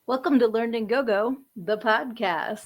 Welcome to Learned and Go-Go, the podcast.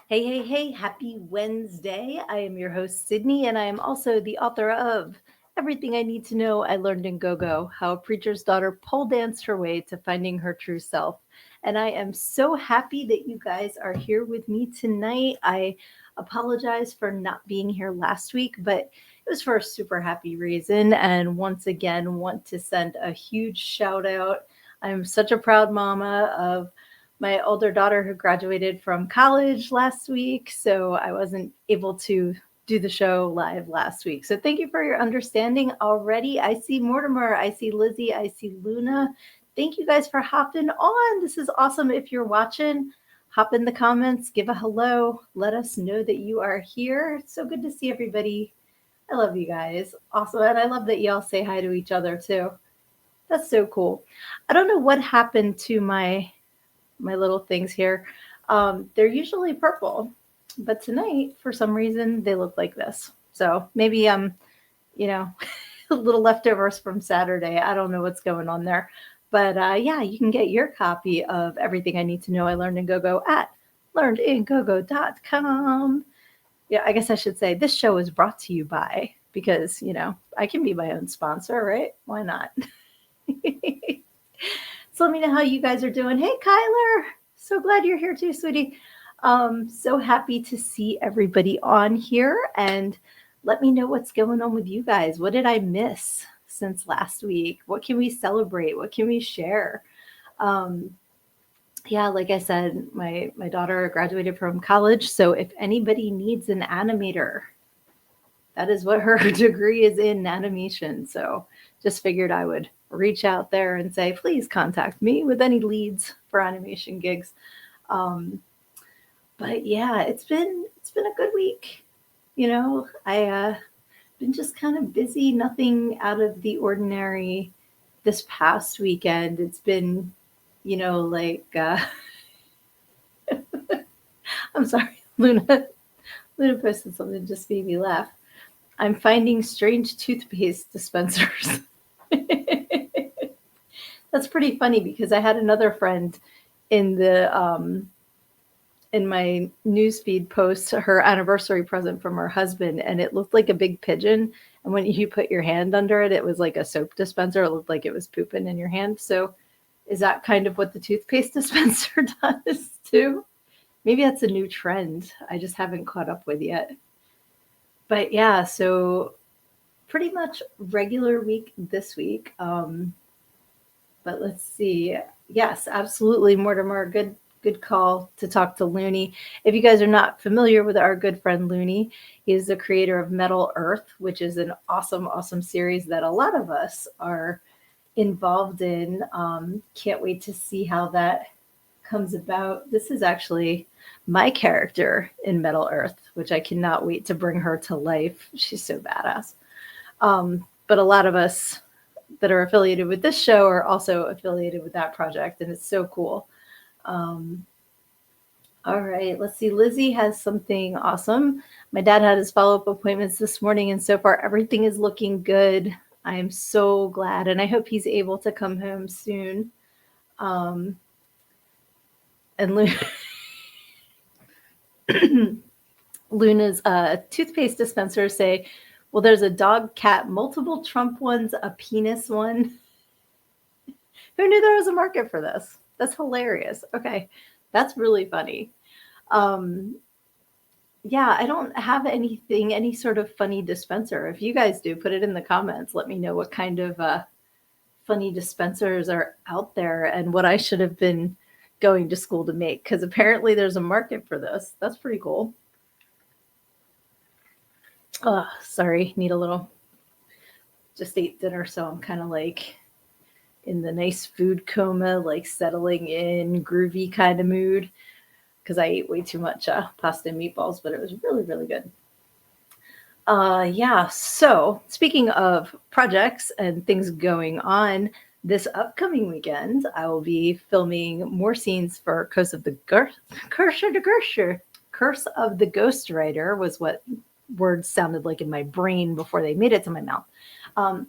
Hey, happy Wednesday. I am your host, Sydnee, and I am also the author of Everything I Need to Know I Learned in Go-Go, How a Preacher's Daughter Pole Danced Her Way to Finding Her True Self. And I am so happy that you guys are here with me tonight. I apologize for not being here last week, but it was for a super happy reason. And once again, want to send a huge shout out. I'm such a proud mama of my older daughter who graduated from college last week, so I wasn't able to do the show live last week. So thank you for your understanding already. I see Mortimer, I see Lizzie, I see Luna. Thank you guys for hopping on. This is awesome. If you're watching, hop in the comments, give a hello, let us know that you are here. It's so good to see everybody. I love you guys. Awesome. And I love that y'all say hi to each other too. That's so cool. I don't know what happened to my little things here. They're usually purple, but tonight, for some reason, they look like this. So maybe a little leftovers from Saturday. I don't know what's going on there. But yeah, you can get your copy of Everything I Need to Know I Learned in Go-Go at learnedingogo.com. Yeah, I guess I should say this show is brought to you by, because, I can be my own sponsor, right? Why not? So let me know how you guys are doing. Hey, Kyler. So glad you're here too, sweetie. So happy to see everybody on here. And let me know what's going on with you guys. What did I miss since last week? What can we celebrate? What can we share? Yeah, like I said, my daughter graduated from college. So if anybody needs an animator, that is what her degree is in, animation. So just figured I would reach out there and say, please contact me with any leads for animation gigs. But yeah, it's been a good week. I been just kind of busy, nothing out of the ordinary this past weekend. It's been, I'm sorry, Luna posted something that just made me laugh. I'm finding strange toothpaste dispensers. That's pretty funny because I had another friend in the in my newsfeed post her anniversary present from her husband, and it looked like a big pigeon. And when you put your hand under it, it was like a soap dispenser. It looked like it was pooping in your hand. So is that kind of what the toothpaste dispenser does too? Maybe that's a new trend I just haven't caught up with yet. But yeah, so pretty much regular week this week. But let's see. Yes, absolutely, Mortimer. Good call to talk to Looney. If you guys are not familiar with our good friend Looney, he is the creator of Metal Earth, which is an awesome series that a lot of us are involved in. Can't wait to see how that comes about. This is actually my character in Metal Earth, which I cannot wait to bring her to life. She's so badass. But a lot of us that are affiliated with this show are also affiliated with that project, and it's so cool. All right, let's see. Lizzie has something awesome. My dad had his follow-up appointments this morning, and so far everything is looking good. I am so glad, and I hope he's able to come home soon. And Luna's toothpaste dispensers say, well, there's a dog, cat, multiple Trump ones, a penis one. Who knew there was a market for this? That's hilarious. Okay, that's really funny. Yeah, I don't have any sort of funny dispenser. If you guys do, put it in the comments. Let me know what kind of funny dispensers are out there and what I should have been going to school to make, because apparently there's a market for this. That's pretty cool. Oh, sorry, need a little, just ate dinner, so I'm kind of like in the nice food coma, like settling in, groovy kind of mood, because I ate way too much pasta and meatballs, but it was really good. Yeah, so speaking of projects and things going on, this upcoming weekend, I will be filming more scenes for Curse of the Ghostwriter was what words sounded like in my brain before they made it to my mouth. Um,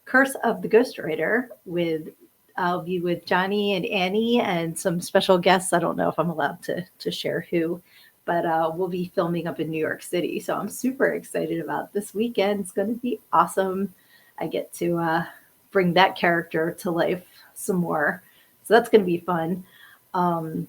Curse of the Ghostwriter with I'll be with Johnny and Annie and some special guests. I don't know if I'm allowed to share who, but we'll be filming up in New York City. So I'm super excited about this weekend. It's going to be awesome. I get to bring that character to life some more. So that's going to be fun. Um,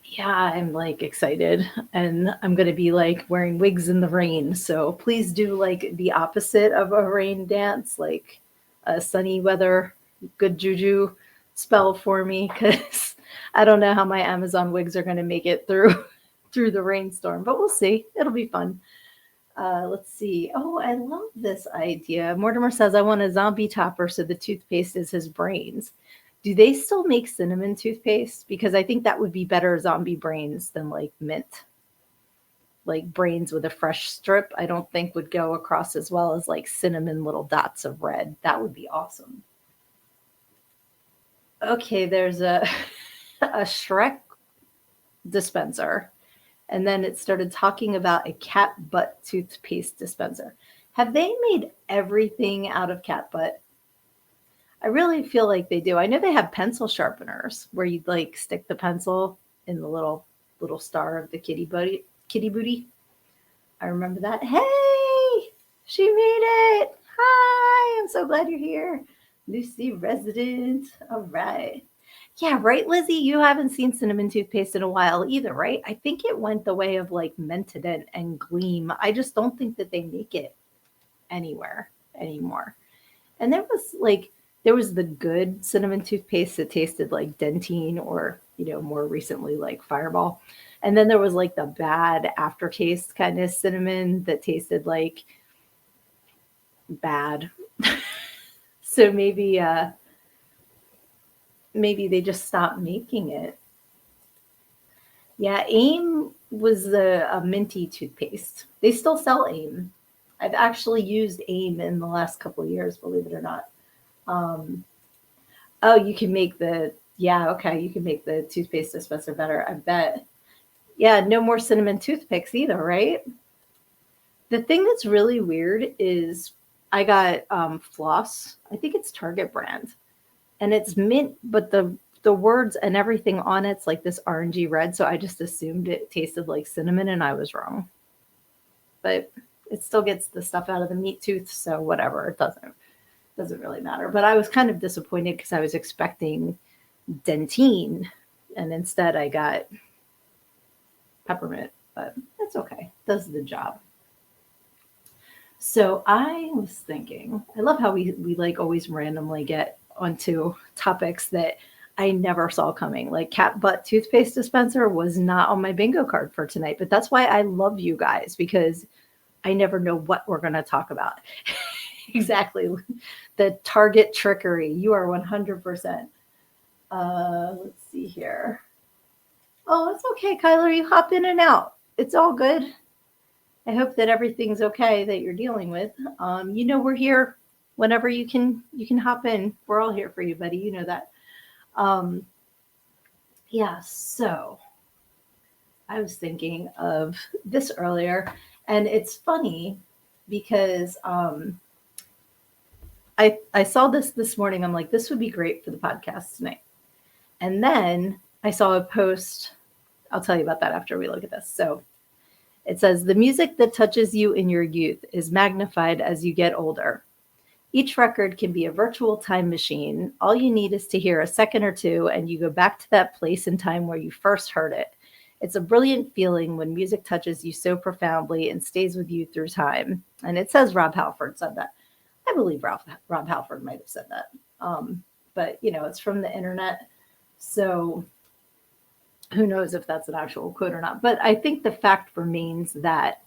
yeah, I'm like excited and I'm going to be like wearing wigs in the rain. So please do like the opposite of a rain dance, like a sunny weather, good juju spell for me because I don't know how my Amazon wigs are going to make it through through the rainstorm, but we'll see. It'll be fun. Let's see. Oh, I love this idea. Mortimer says, I want a zombie topper so the toothpaste is his brains. Do they still make cinnamon toothpaste? Because I think that would be better zombie brains than like mint. Like brains with a fresh strip, I don't think would go across as well as like cinnamon little dots of red. That would be awesome. Okay, there's a a Shrek dispenser, and then it started talking about a cat butt toothpaste dispenser. Have they made everything out of cat butt? I really feel like they do. I know they have pencil sharpeners where you'd like stick the pencil in the little star of the kitty booty. I remember that. Hey, she made it. Hi, I'm so glad you're here. Lucy resident. All right. Yeah, right, Lizzie. You haven't seen cinnamon toothpaste in a while either, right? I think it went the way of like Mentadent and Gleam. I just don't think that they make it anywhere anymore. And there was the good cinnamon toothpaste that tasted like Dentine or, more recently like Fireball. And then there was like the bad aftertaste kind of cinnamon that tasted like bad. So maybe they just stopped making it. Yeah, Aim was a minty toothpaste. They still sell Aim. I've actually used Aim in the last couple of years, believe it or not. Um, oh, you can make okay, you can make the toothpaste dispenser better, I bet. Yeah, no more cinnamon toothpicks either, right? The thing that's really weird is I got floss. I think it's Target brand, and it's mint, but the words and everything on it's like this orangey red. So I just assumed it tasted like cinnamon, and I was wrong. But it still gets the stuff out of the meat tooth, so whatever. It doesn't really matter. But I was kind of disappointed because I was expecting Dentine, and instead I got peppermint. But it's okay. Does the job. So I was thinking, I love how we like always randomly get onto topics that I never saw coming. Like cat butt toothpaste dispenser was not on my bingo card for tonight, but that's why I love you guys because I never know what we're going to talk about. Exactly. The target trickery. You are 100%. Let's see here. Oh, it's okay, Kyler. You hop in and out. It's all good. I hope that everything's okay that you're dealing with. We're here whenever you can hop in. We're all here for you, buddy. You know that. Um, yeah, so I was thinking of this earlier, and it's funny because I saw this morning. I'm like, this would be great for the podcast tonight. And then I saw a post. I'll tell you about that after we look at this. So it says, the music that touches you in your youth is magnified as you get older. Each record can be a virtual time machine. All you need is to hear a second or two, and you go back to that place and time where you first heard it. It's a brilliant feeling when music touches you so profoundly and stays with you through time. And it says Rob Halford said that. I believe Rob Halford might have said that. But, it's from the internet. So who knows if that's an actual quote or not. But I think the fact remains that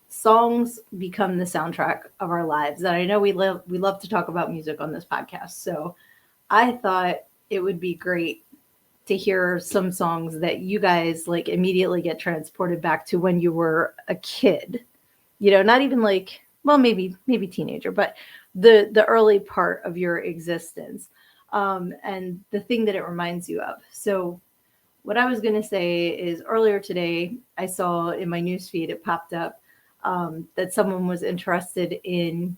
songs become the soundtrack of our lives. And I know we love to talk about music on this podcast. So I thought it would be great to hear some songs that you guys like immediately get transported back to when you were a kid. not even like, well, maybe teenager, but the early part of your existence, and the thing that it reminds you of. So what I was going to say is earlier today, I saw in my newsfeed, it popped up, that someone was interested in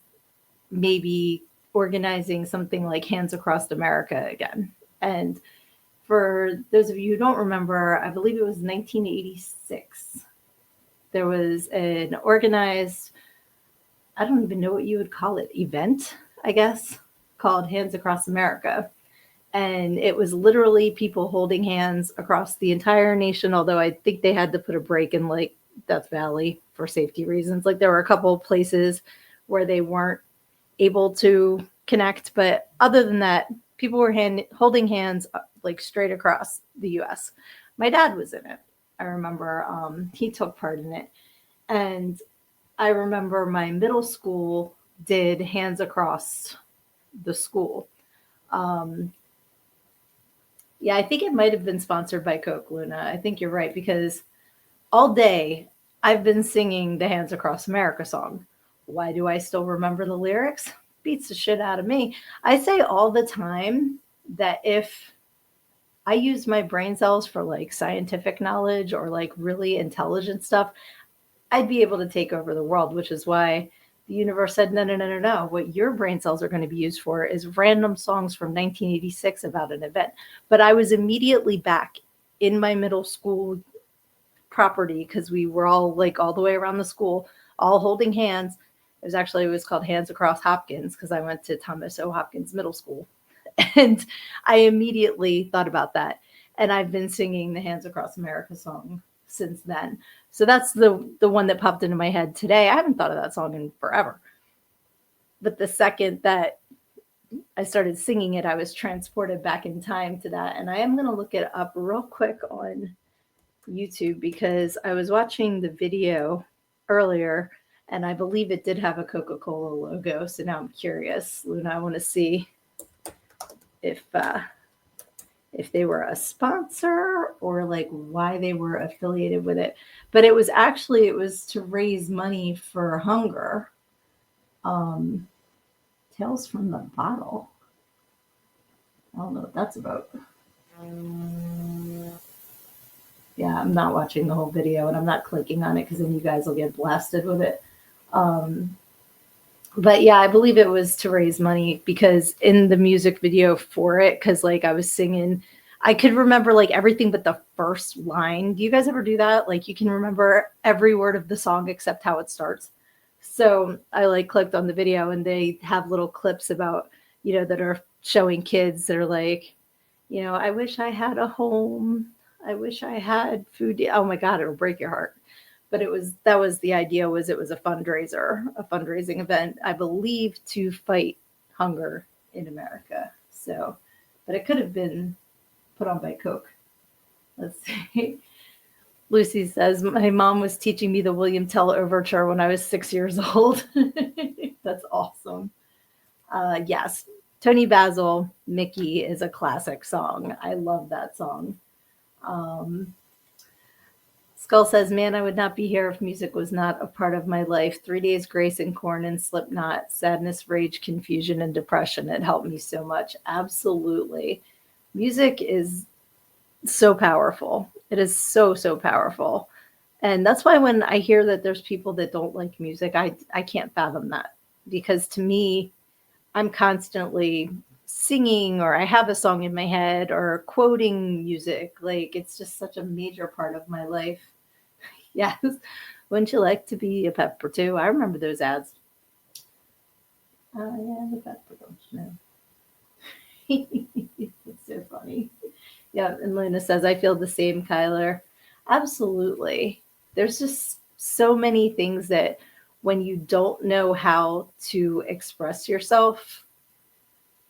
maybe organizing something like Hands Across America again. And for those of you who don't remember, I believe it was 1986. There was an organized, I don't even know what you would call it, event, I guess, called Hands Across America. And it was literally people holding hands across the entire nation, although I think they had to put a break in like Death Valley for safety reasons. Like there were a couple of places where they weren't able to connect, but other than that, people were holding hands like straight across the US. My dad was in it. I remember he took part in it. And I remember my middle school did Hands Across the School. Um, yeah, I think it might have been sponsored by Coke, Luna. I think you're right, because all day I've been singing the Hands Across America song. Why do I still remember the lyrics? Beats the shit out of me. I say all the time that if I used my brain cells for like scientific knowledge or like really intelligent stuff, I'd be able to take over the world, which is why the universe said, no, no, no, no, no. What your brain cells are going to be used for is random songs from 1986 about an event. But I was immediately back in my middle school property because we were all like all the way around the school, all holding hands. It was called Hands Across Hopkins because I went to Thomas O. Hopkins Middle School. And I immediately thought about that. And I've been singing the Hands Across America song since then. So that's the one that popped into my head today. I haven't thought of that song in forever. But the second that I started singing it, I was transported back in time to that. And I am going to look it up real quick on YouTube because I was watching the video earlier and I believe it did have a Coca-Cola logo. So now I'm curious, Luna, I want to see if they were a sponsor or like why they were affiliated with it. But it was to raise money for hunger. Tales from the Bottle. I don't know what that's about. Yeah, I'm not watching the whole video and I'm not clicking on it because then you guys will get blasted with it. But yeah, I believe it was to raise money because in the music video for it, because like I was singing, I could remember like everything but the first line. Do you guys ever do that? Like you can remember every word of the song except how it starts. So I like clicked on the video and they have little clips about, that are showing kids that are like, I wish I had a home. I wish I had food. Oh my God, it'll break your heart. But that was the idea, was it was a fundraising event, I believe, to fight hunger in America. So, but it could have been put on by Coke. Let's see. Lucy says, my mom was teaching me the William Tell Overture when I was 6 years old. That's awesome. Yes, Tony Basil, Mickey is a classic song. I love that song. Skull says, man, I would not be here if music was not a part of my life. 3 Days Grace and Corn and Slipknot, sadness, rage, confusion, and depression. It helped me so much. Absolutely. Music is so powerful. It is so, so powerful. And that's why when I hear that there's people that don't like music, I can't fathom that. Because to me, I'm constantly singing or I have a song in my head or quoting music. Like it's just such a major part of my life. Yes. Wouldn't you like to be a pepper too? I remember those ads. I am a pepper, don't you know? It's so funny. Yeah, and Luna says, I feel the same, Kyler. Absolutely. There's just so many things that when you don't know how to express yourself,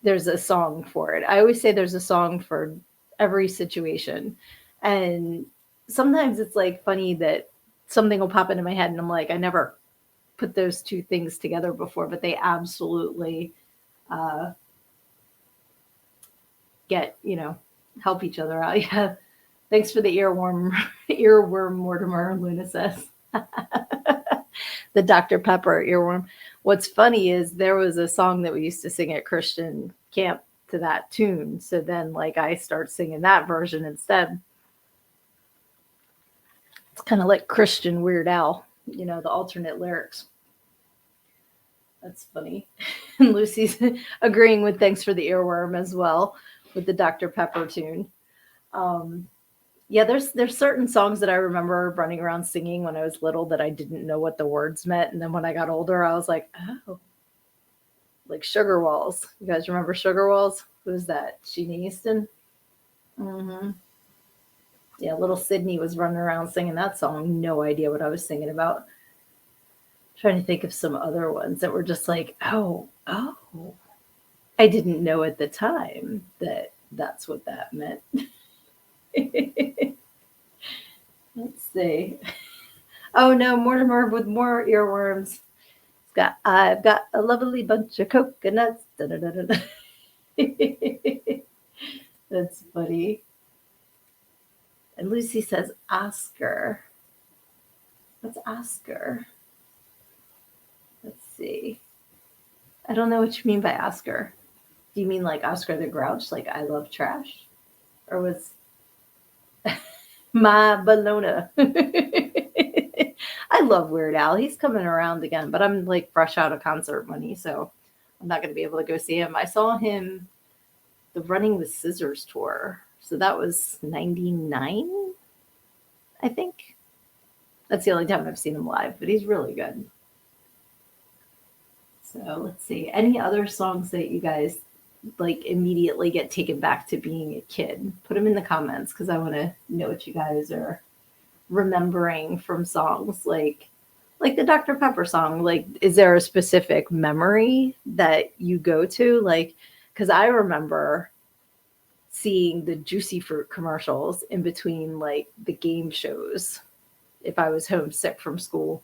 there's a song for it. I always say there's a song for every situation. And sometimes it's like funny that something will pop into my head and I'm like, I never put those two things together before, but they absolutely help each other out. Yeah. Thanks for the earworm, Mortimer, Luna says. The Dr. Pepper earworm. What's funny is there was a song that we used to sing at Christian camp to that tune. So then, like, I start singing that version instead. It's kind of like Christian Weird Al, the alternate lyrics. That's funny. And Lucy's agreeing with thanks for the earworm as well with the Dr. Pepper tune. Yeah, there's certain songs that I remember running around singing when I was little that I didn't know what the words meant. And then when I got older, I was like, oh, like Sugar Walls. You guys remember Sugar Walls? Who's that? Sheena Easton? Mm-hmm. Yeah, little Sydnee was running around singing that song. No idea what I was singing about. Trying to think of some other ones that were just like, oh. I didn't know at the time that that's what that meant. Let's see. Oh no, Mortimer with more earworms. I've got a lovely bunch of coconuts. Da, da, da, da. That's funny. And Lucy says Oscar. What's Oscar? Let's see. I don't know what you mean by Oscar. Do you mean like Oscar the Grouch, like I love trash? Or was my Bologna? I love Weird Al. He's coming around again, but I'm like fresh out of concert money, so I'm not going to be able to go see him. I saw him the Running with Scissors tour. So that was 99, I think. That's the only time I've seen him live, but he's really good. So let's see. Any other songs that you guys like immediately get taken back to being a kid? Put them in the comments because I want to know what you guys are remembering from songs like the Dr. Pepper song. Like, is there a specific memory that you go to? Like, because I remember seeing the Juicy Fruit commercials in between like the game shows if I was homesick from school.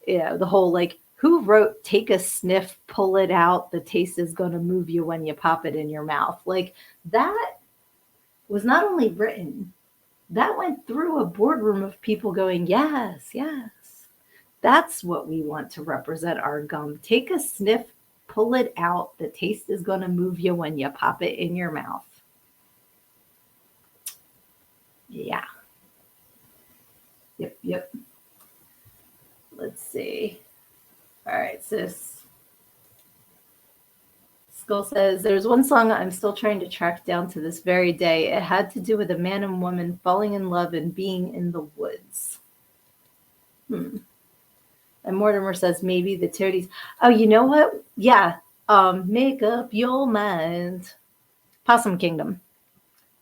Yeah, the whole like, who wrote take a sniff, pull it out, the taste is going to move you when you pop it in your mouth? Like, that was not only written, that went through a boardroom of people going, yes, yes. That's what we want to represent our gum. Take a sniff, pull it out, the taste is going to move you when you pop it in your mouth. Yeah. Yep. Let's see. All right, sis. Skull says, there's one song I'm still trying to track down to this very day. It had to do with a man and woman falling in love and being in the woods. And Mortimer says, maybe the Toadies. Oh, you know what? Yeah. Make up your mind. Possum Kingdom.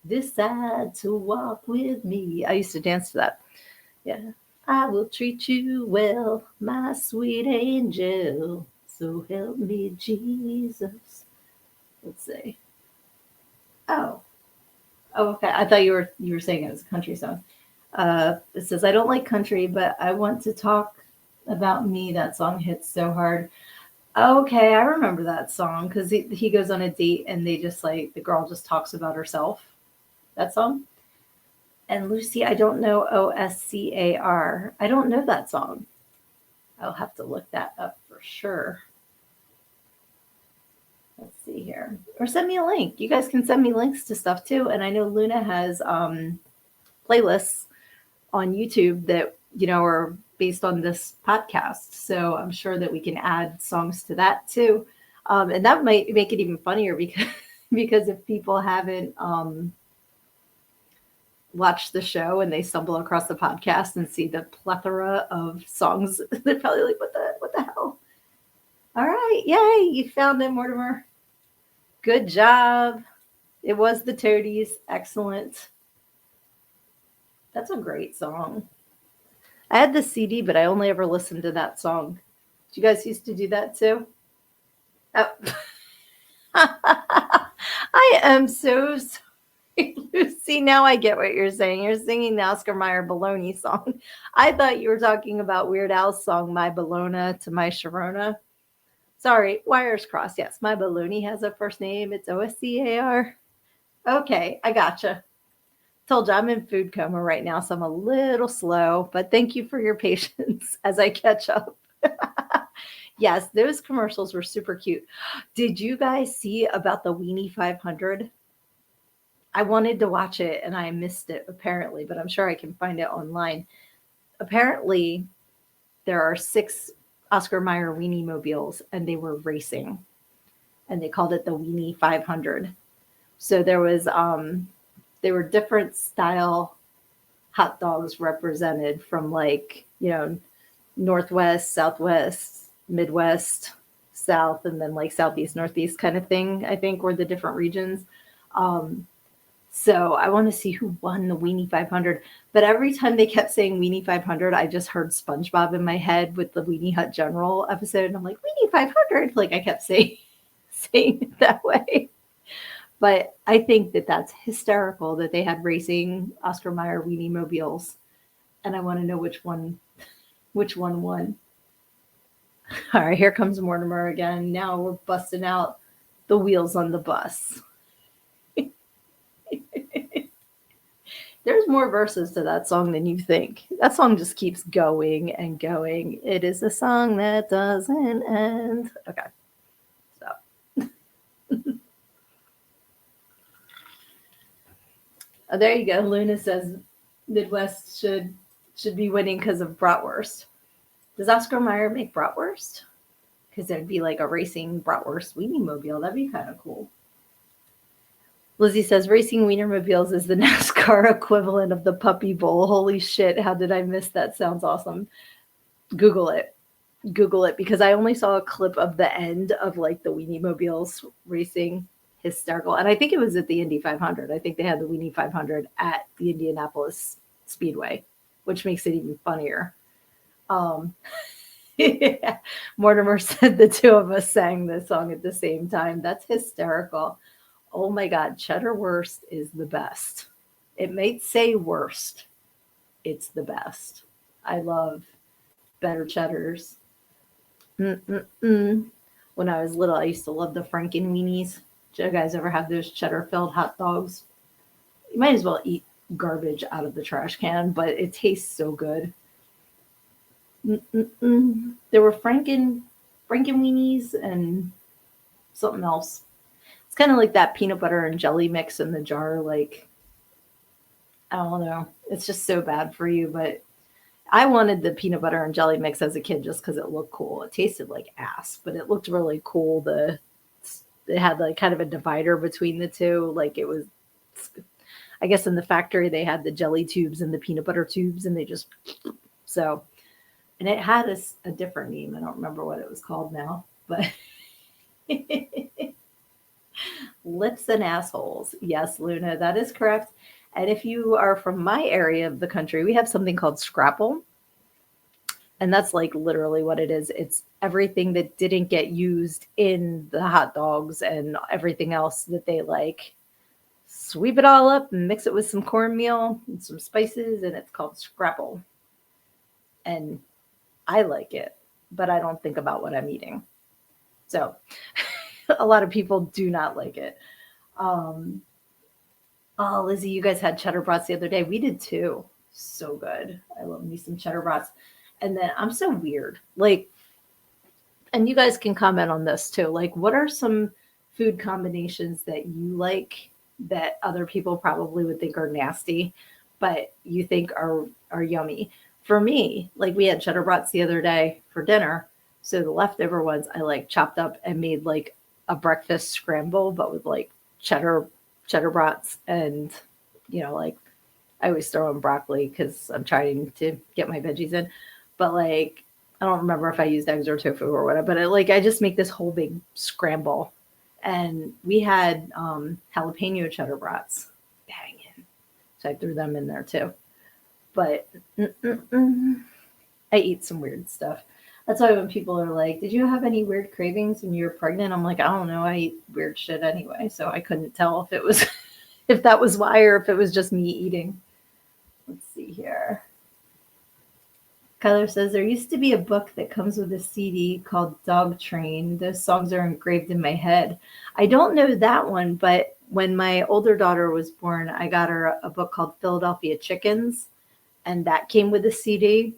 Decide to walk with me. I used to dance to that. Yeah. I will treat you well, my sweet angel. So help me, Jesus. Let's see. Oh, okay. I thought you were saying it was a country song. It says, I don't like country, but I want to talk about me. That song hits so hard. Okay, I remember that song because he goes on a date and they just like, the girl just talks about herself. That song. And Lucy, I don't know Oscar. I don't know that song. I'll have to look that up for sure. Let's see here. Or send me a link. You guys can send me links to stuff too. And I know Luna has playlists on YouTube that, are based on this podcast. So I'm sure that we can add songs to that too. And that might make it even funnier because if people haven't watch the show and they stumble across the podcast and see the plethora of songs, they're probably like, what the hell? All right. Yay. You found it, Mortimer. Good job. It was the Toadies. Excellent. That's a great song. I had the CD, but I only ever listened to that song. Did you guys used to do that too? Oh. I am so sorry. Lucy, now I get what you're saying. You're singing the Oscar Mayer Bologna song. I thought you were talking about Weird Al's song, My Bologna to My Sharona. Sorry, wires crossed. Yes, My Bologna has a first name. It's Oscar. Okay, I gotcha. Told you I'm in food coma right now, so I'm a little slow, but thank you for your patience as I catch up. Yes, those commercials were super cute. Did you guys see about the Weenie 500? I wanted to watch it and I missed it apparently, but I'm sure I can find it online. Apparently, there are 6 Oscar Mayer Weenie mobiles and they were racing and they called it the Weenie 500. So there were different style hot dogs represented from like, Northwest, Southwest, Midwest, South, and then like Southeast, Northeast kind of thing, I think were the different regions. Um, so I want to see who won the Weenie 500. But every time they kept saying Weenie 500, I just heard SpongeBob in my head with the Weenie Hut General episode. And I'm like, Weenie 500. Like I kept saying, saying it that way. But I think that that's hysterical that they had racing Oscar Mayer Weenie mobiles. And I want to know which one won. All right, here comes Mortimer again. Now we're busting out the wheels on the bus. There's more verses to that song than you think. That song just keeps going and going. It is a song that doesn't end. Okay, stop. Oh, there you go. Luna says Midwest should be winning because of bratwurst. Does Oscar Mayer make bratwurst? Because there'd be like a racing bratwurst weenie mobile. That'd be kind of cool. Lizzie says racing wienermobiles is the NASCAR equivalent of the Puppy Bowl. Holy shit, how did I miss that? Sounds awesome. Google it. Google it because I only saw a clip of the end of like the weenie mobiles racing. Hysterical. And I think it was at the Indy 500. I think they had the Weenie 500 at the Indianapolis Speedway, which makes it even funnier. Yeah. Mortimer said the two of us sang this song at the same time. That's hysterical. Oh my God, cheddar wurst is the best. It may say worst. It's the best. I love better cheddars. Mm-mm-mm. When I was little, I used to love the Franken weenies. Did you guys ever have those cheddar-filled hot dogs? You might as well eat garbage out of the trash can, but it tastes so good. Mm-mm-mm. There were Franken weenies and something else. It's kind of like that peanut butter and jelly mix in the jar. Like, I don't know. It's just so bad for you, but I wanted the peanut butter and jelly mix as a kid just because it looked cool. It tasted like ass, but it looked really cool. It had like kind of a divider between the two. Like it was, I guess in the factory they had the jelly tubes and the peanut butter tubes, and they just so. And it had a different name. I don't remember what it was called now, but lips and assholes. Yes, Luna, that is correct. And if you are from my area of the country, we have something called scrapple. And that's like literally what it is. It's everything that didn't get used in the hot dogs and everything else that they like. Sweep it all up and mix it with some cornmeal and some spices, and it's called scrapple. And I like it, but I don't think about what I'm eating. So a lot of people do not like it. Oh, Lizzie, you guys had cheddar brats the other day. We did too. So good. I love me some cheddar brats. And then I'm so weird. Like, and you guys can comment on this too. Like, what are some food combinations that you like that other people probably would think are nasty, but you think are yummy? For me, like we had cheddar brats the other day for dinner. So the leftover ones I like chopped up and made like a breakfast scramble, but with like cheddar brats and, like I always throw in broccoli because I'm trying to get my veggies in. But like, I don't remember if I used eggs or tofu or whatever, but I just make this whole big scramble. And we had jalapeno cheddar brats. Banging. So I threw them in there too. But I eat some weird stuff. That's why when people are like, did you have any weird cravings when you were pregnant? I'm like, I don't know. I eat weird shit anyway. So I couldn't tell if it was, if that was why or if it was just me eating. Let's see here. Kyler says, there used to be a book that comes with a CD called Dog Train. Those songs are engraved in my head. I don't know that one, but when my older daughter was born, I got her a book called Philadelphia Chickens, and that came with a CD.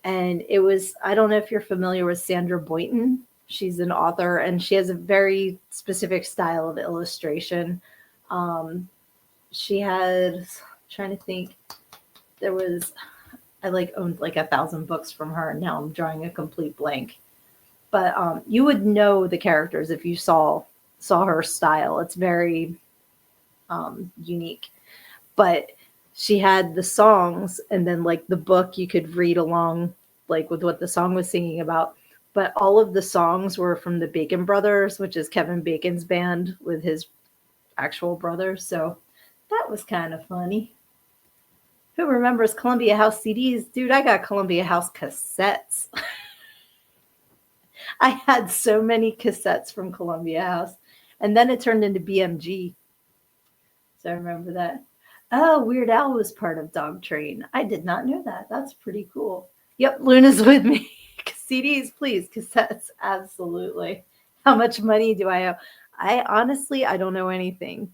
And it was, I don't know if you're familiar with Sandra Boynton. She's an author and she has a very specific style of illustration. Um, she had, trying to think, there was, I like owned like 1,000 books from her. And now I'm drawing a complete blank. But you would know the characters if you saw her style. It's very unique. But she had the songs, and then like the book you could read along like with what the song was singing about. But all of the songs were from the Bacon Brothers, which is Kevin Bacon's band with his actual brother. So that was kind of funny. Who remembers Columbia House CDs? Dude, I got Columbia House cassettes. I had so many cassettes from Columbia House. And then it turned into BMG. So I remember that. Oh, Weird Al was part of Dog Train. I did not know that. That's pretty cool. Yep, Luna's with me. CDs, please. Cassettes, absolutely. How much money do I owe? I don't know anything,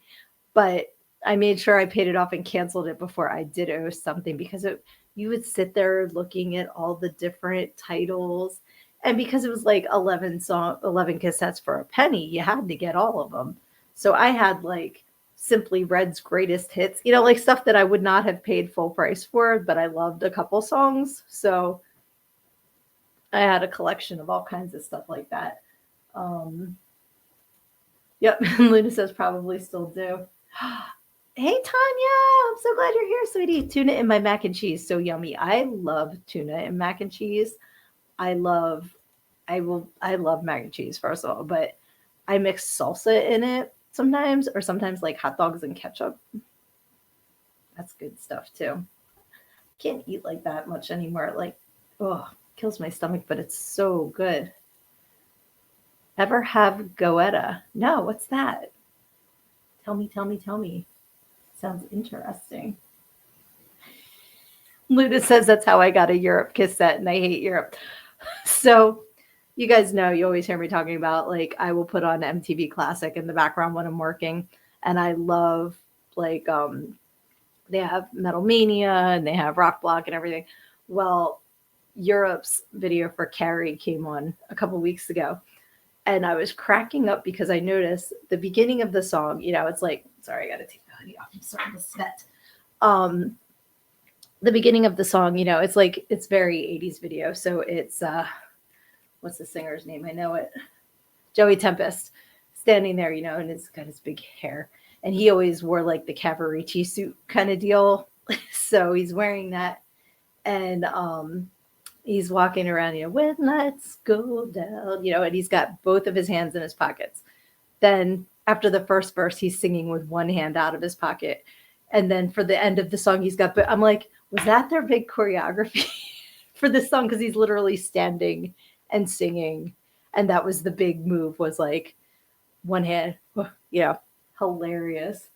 but I made sure I paid it off and canceled it before I did owe something, because you would sit there looking at all the different titles, and because it was like 11 cassettes for a penny, you had to get all of them. So I had like Simply Red's greatest hits, like stuff that I would not have paid full price for, but I loved a couple songs. So I had a collection of all kinds of stuff like that. Yep. Luna says probably still do. Hey, Tanya, I'm so glad you're here, sweetie. Tuna in my mac and cheese. So yummy. I love tuna and mac and cheese. I love mac and cheese, first of all, but I mix salsa in it sometimes, or sometimes like hot dogs and ketchup. That's good stuff too. Can't eat like that much anymore. Like, kills my stomach, but it's so good. Ever have goetta? No, what's that? Tell me. Sounds interesting. Luda says that's how I got a Europe cassette, and I hate Europe. So you guys know, you always hear me talking about, like, I will put on MTV Classic in the background when I'm working, and I love, like, they have Metal Mania, and they have Rock Block and everything. Well, Europe's video for Carrie came on a couple weeks ago, and I was cracking up because I noticed the beginning of the song, it's like, sorry, I got to take the hoodie off. I'm starting to sweat. The beginning of the song, it's like, it's very 80s video. So it's, what's the singer's name? I know it. Joey Tempest standing there, and he's got his big hair. And he always wore like the Cavaricci suit kind of deal. So he's wearing that. And he's walking around, when lights go down, and he's got both of his hands in his pockets. Then after the first verse, he's singing with one hand out of his pocket. And then for the end of the song, he's got, I'm like, was that their big choreography for this song? Because he's literally standing and singing. And that was the big move, was like one hand. Yeah, hilarious.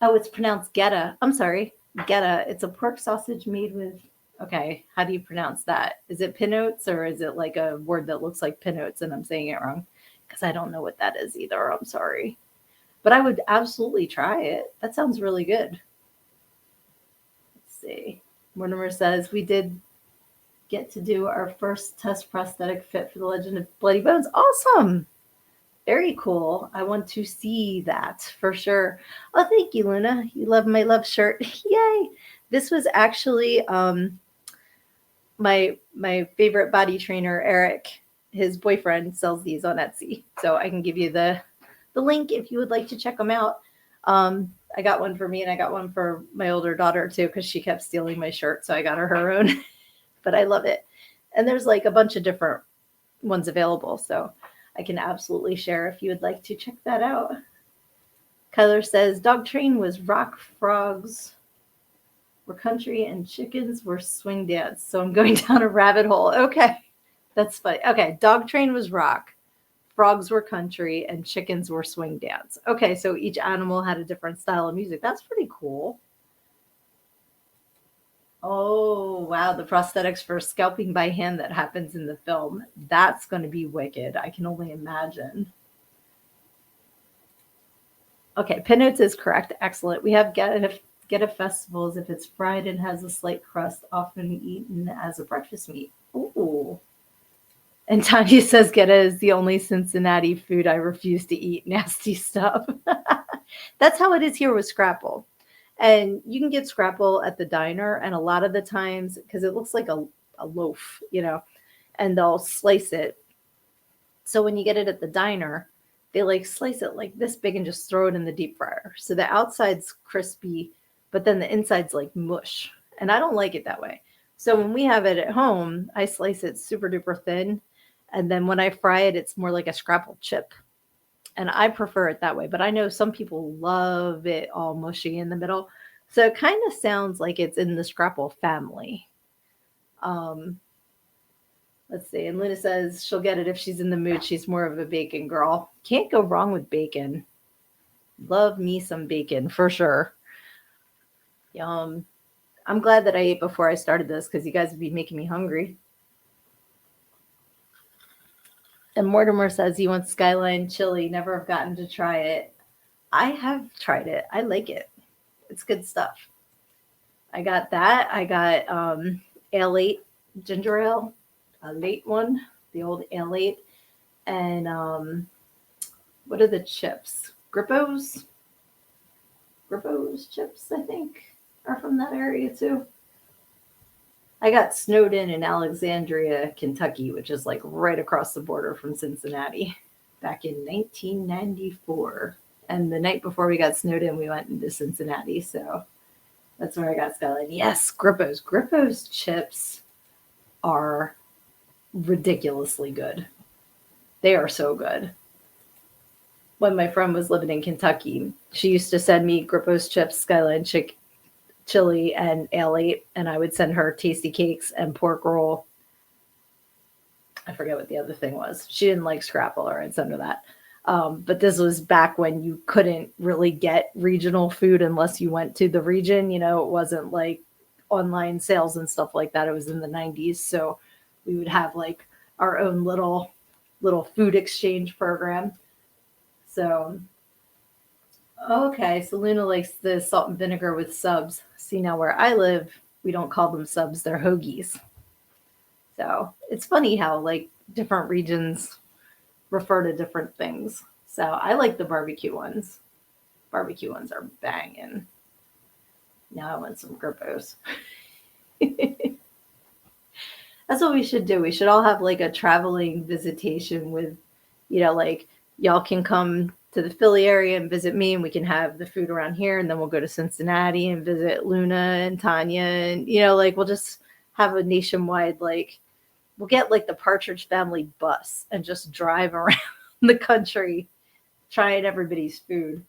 Oh, it's pronounced geta. I'm sorry, geta. It's a pork sausage made with, okay, how do you pronounce that? Is it pinotes, or is it like a word that looks like pinotes and I'm saying it wrong? Because I don't know what that is either. I'm sorry. But I would absolutely try it. That sounds really good. Let's see. Mortimer says, we did get to do our first test prosthetic fit for the Legend of Bloody Bones. Awesome. Very cool. I want to see that for sure. Oh, thank you, Luna. You love my love shirt. Yay. This was actually my favorite body trainer, Eric. His boyfriend sells these on Etsy. So I can give you the link if you would like to check them out. I got one for me, and I got one for my older daughter too, because she kept stealing my shirt. So I got her own, but I love it. And there's like a bunch of different ones available. So I can absolutely share if you would like to check that out. Kyler says, Dog Train was rock, frogs were country, and chickens were swing dance. So I'm going down a rabbit hole. Okay. That's funny. Okay. Dog Train was rock. Frogs were country, and chickens were swing dance. Okay, so each animal had a different style of music. That's pretty cool. Oh, wow. The prosthetics for scalping by hand that happens in the film. That's going to be wicked. I can only imagine. Okay, pinotes is correct. Excellent. We have Get at festivals if it's fried and has a slight crust, often eaten as a breakfast meat. Ooh. And Tanya says Geta is the only Cincinnati food I refuse to eat. Nasty stuff. That's how it is here with scrapple. And you can get scrapple at the diner, and a lot of the times, because it looks like a loaf, and they'll slice it. So when you get it at the diner, they like slice it like this big and just throw it in the deep fryer. So the outside's crispy, but then the inside's like mush. And I don't like it that way. So when we have it at home, I slice it super duper thin. And then when I fry it, it's more like a scrapple chip. And I prefer it that way. But I know some people love it all mushy in the middle. So it kind of sounds like it's in the scrapple family. Let's see. And Luna says she'll get it if she's in the mood. She's more of a bacon girl. Can't go wrong with bacon. Love me some bacon for sure. Yum. I'm glad that I ate before I started this because you guys would be making me hungry. And Mortimer says he wants Skyline chili. Never have gotten to try it. I have tried it. I like it. It's good stuff. I got that. I got Ale 8 ginger ale, a late one, the old Ale 8. And what are the chips? Grippos? Grippos chips, I think, are from that area too. I got snowed in Alexandria, Kentucky, which is like right across the border from Cincinnati, back in 1994. And the night before we got snowed in, we went into Cincinnati. So that's where I got Skyline. Yes, Grippos. Grippos chips are ridiculously good. They are so good. When my friend was living in Kentucky, she used to send me Grippos chips, Skyline chili, and Ale 8, and I would send her tasty cakes and pork roll. I forget what the other thing was. She didn't like scrapple, or I'd send her that. But this was back when you couldn't really get regional food unless you went to the region. It wasn't like online sales and stuff like that. It was in the 90s. So we would have like our own little food exchange program. So, okay. So Luna likes the salt and vinegar with subs. See, now where I live, we don't call them subs. They're hoagies. So it's funny how like different regions refer to different things. So I like the barbecue ones. Barbecue ones are banging. Now I want some Grippos. That's what we should do. We should all have like a traveling visitation with, like y'all can come to the Philly area and visit me, and we can have the food around here, and then we'll go to Cincinnati and visit Luna and Tanya, and like we'll just have a nationwide, like we'll get like the Partridge Family bus and just drive around the country trying everybody's food.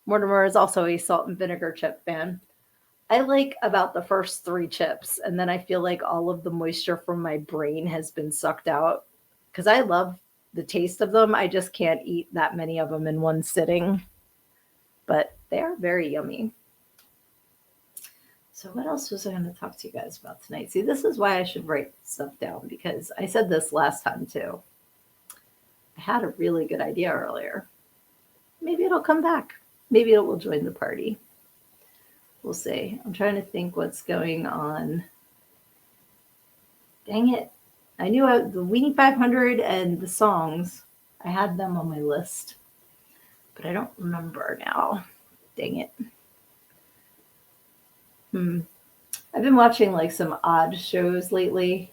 Mortimer is also a salt and vinegar chip fan. I like about the first 3 chips, and then I feel like all of the moisture from my brain has been sucked out because I love the taste of them. I just can't eat that many of them in one sitting, but they are very yummy. So what else was I going to talk to you guys about tonight? See, this is why I should write stuff down, because I said this last time too. I had a really good idea earlier. Maybe it'll come back. Maybe it will join the party. We'll see. I'm trying to think what's going on. Dang it. I knew the Weinie 500 and the songs. I had them on my list, but I don't remember now. Dang it. I've been watching like some odd shows lately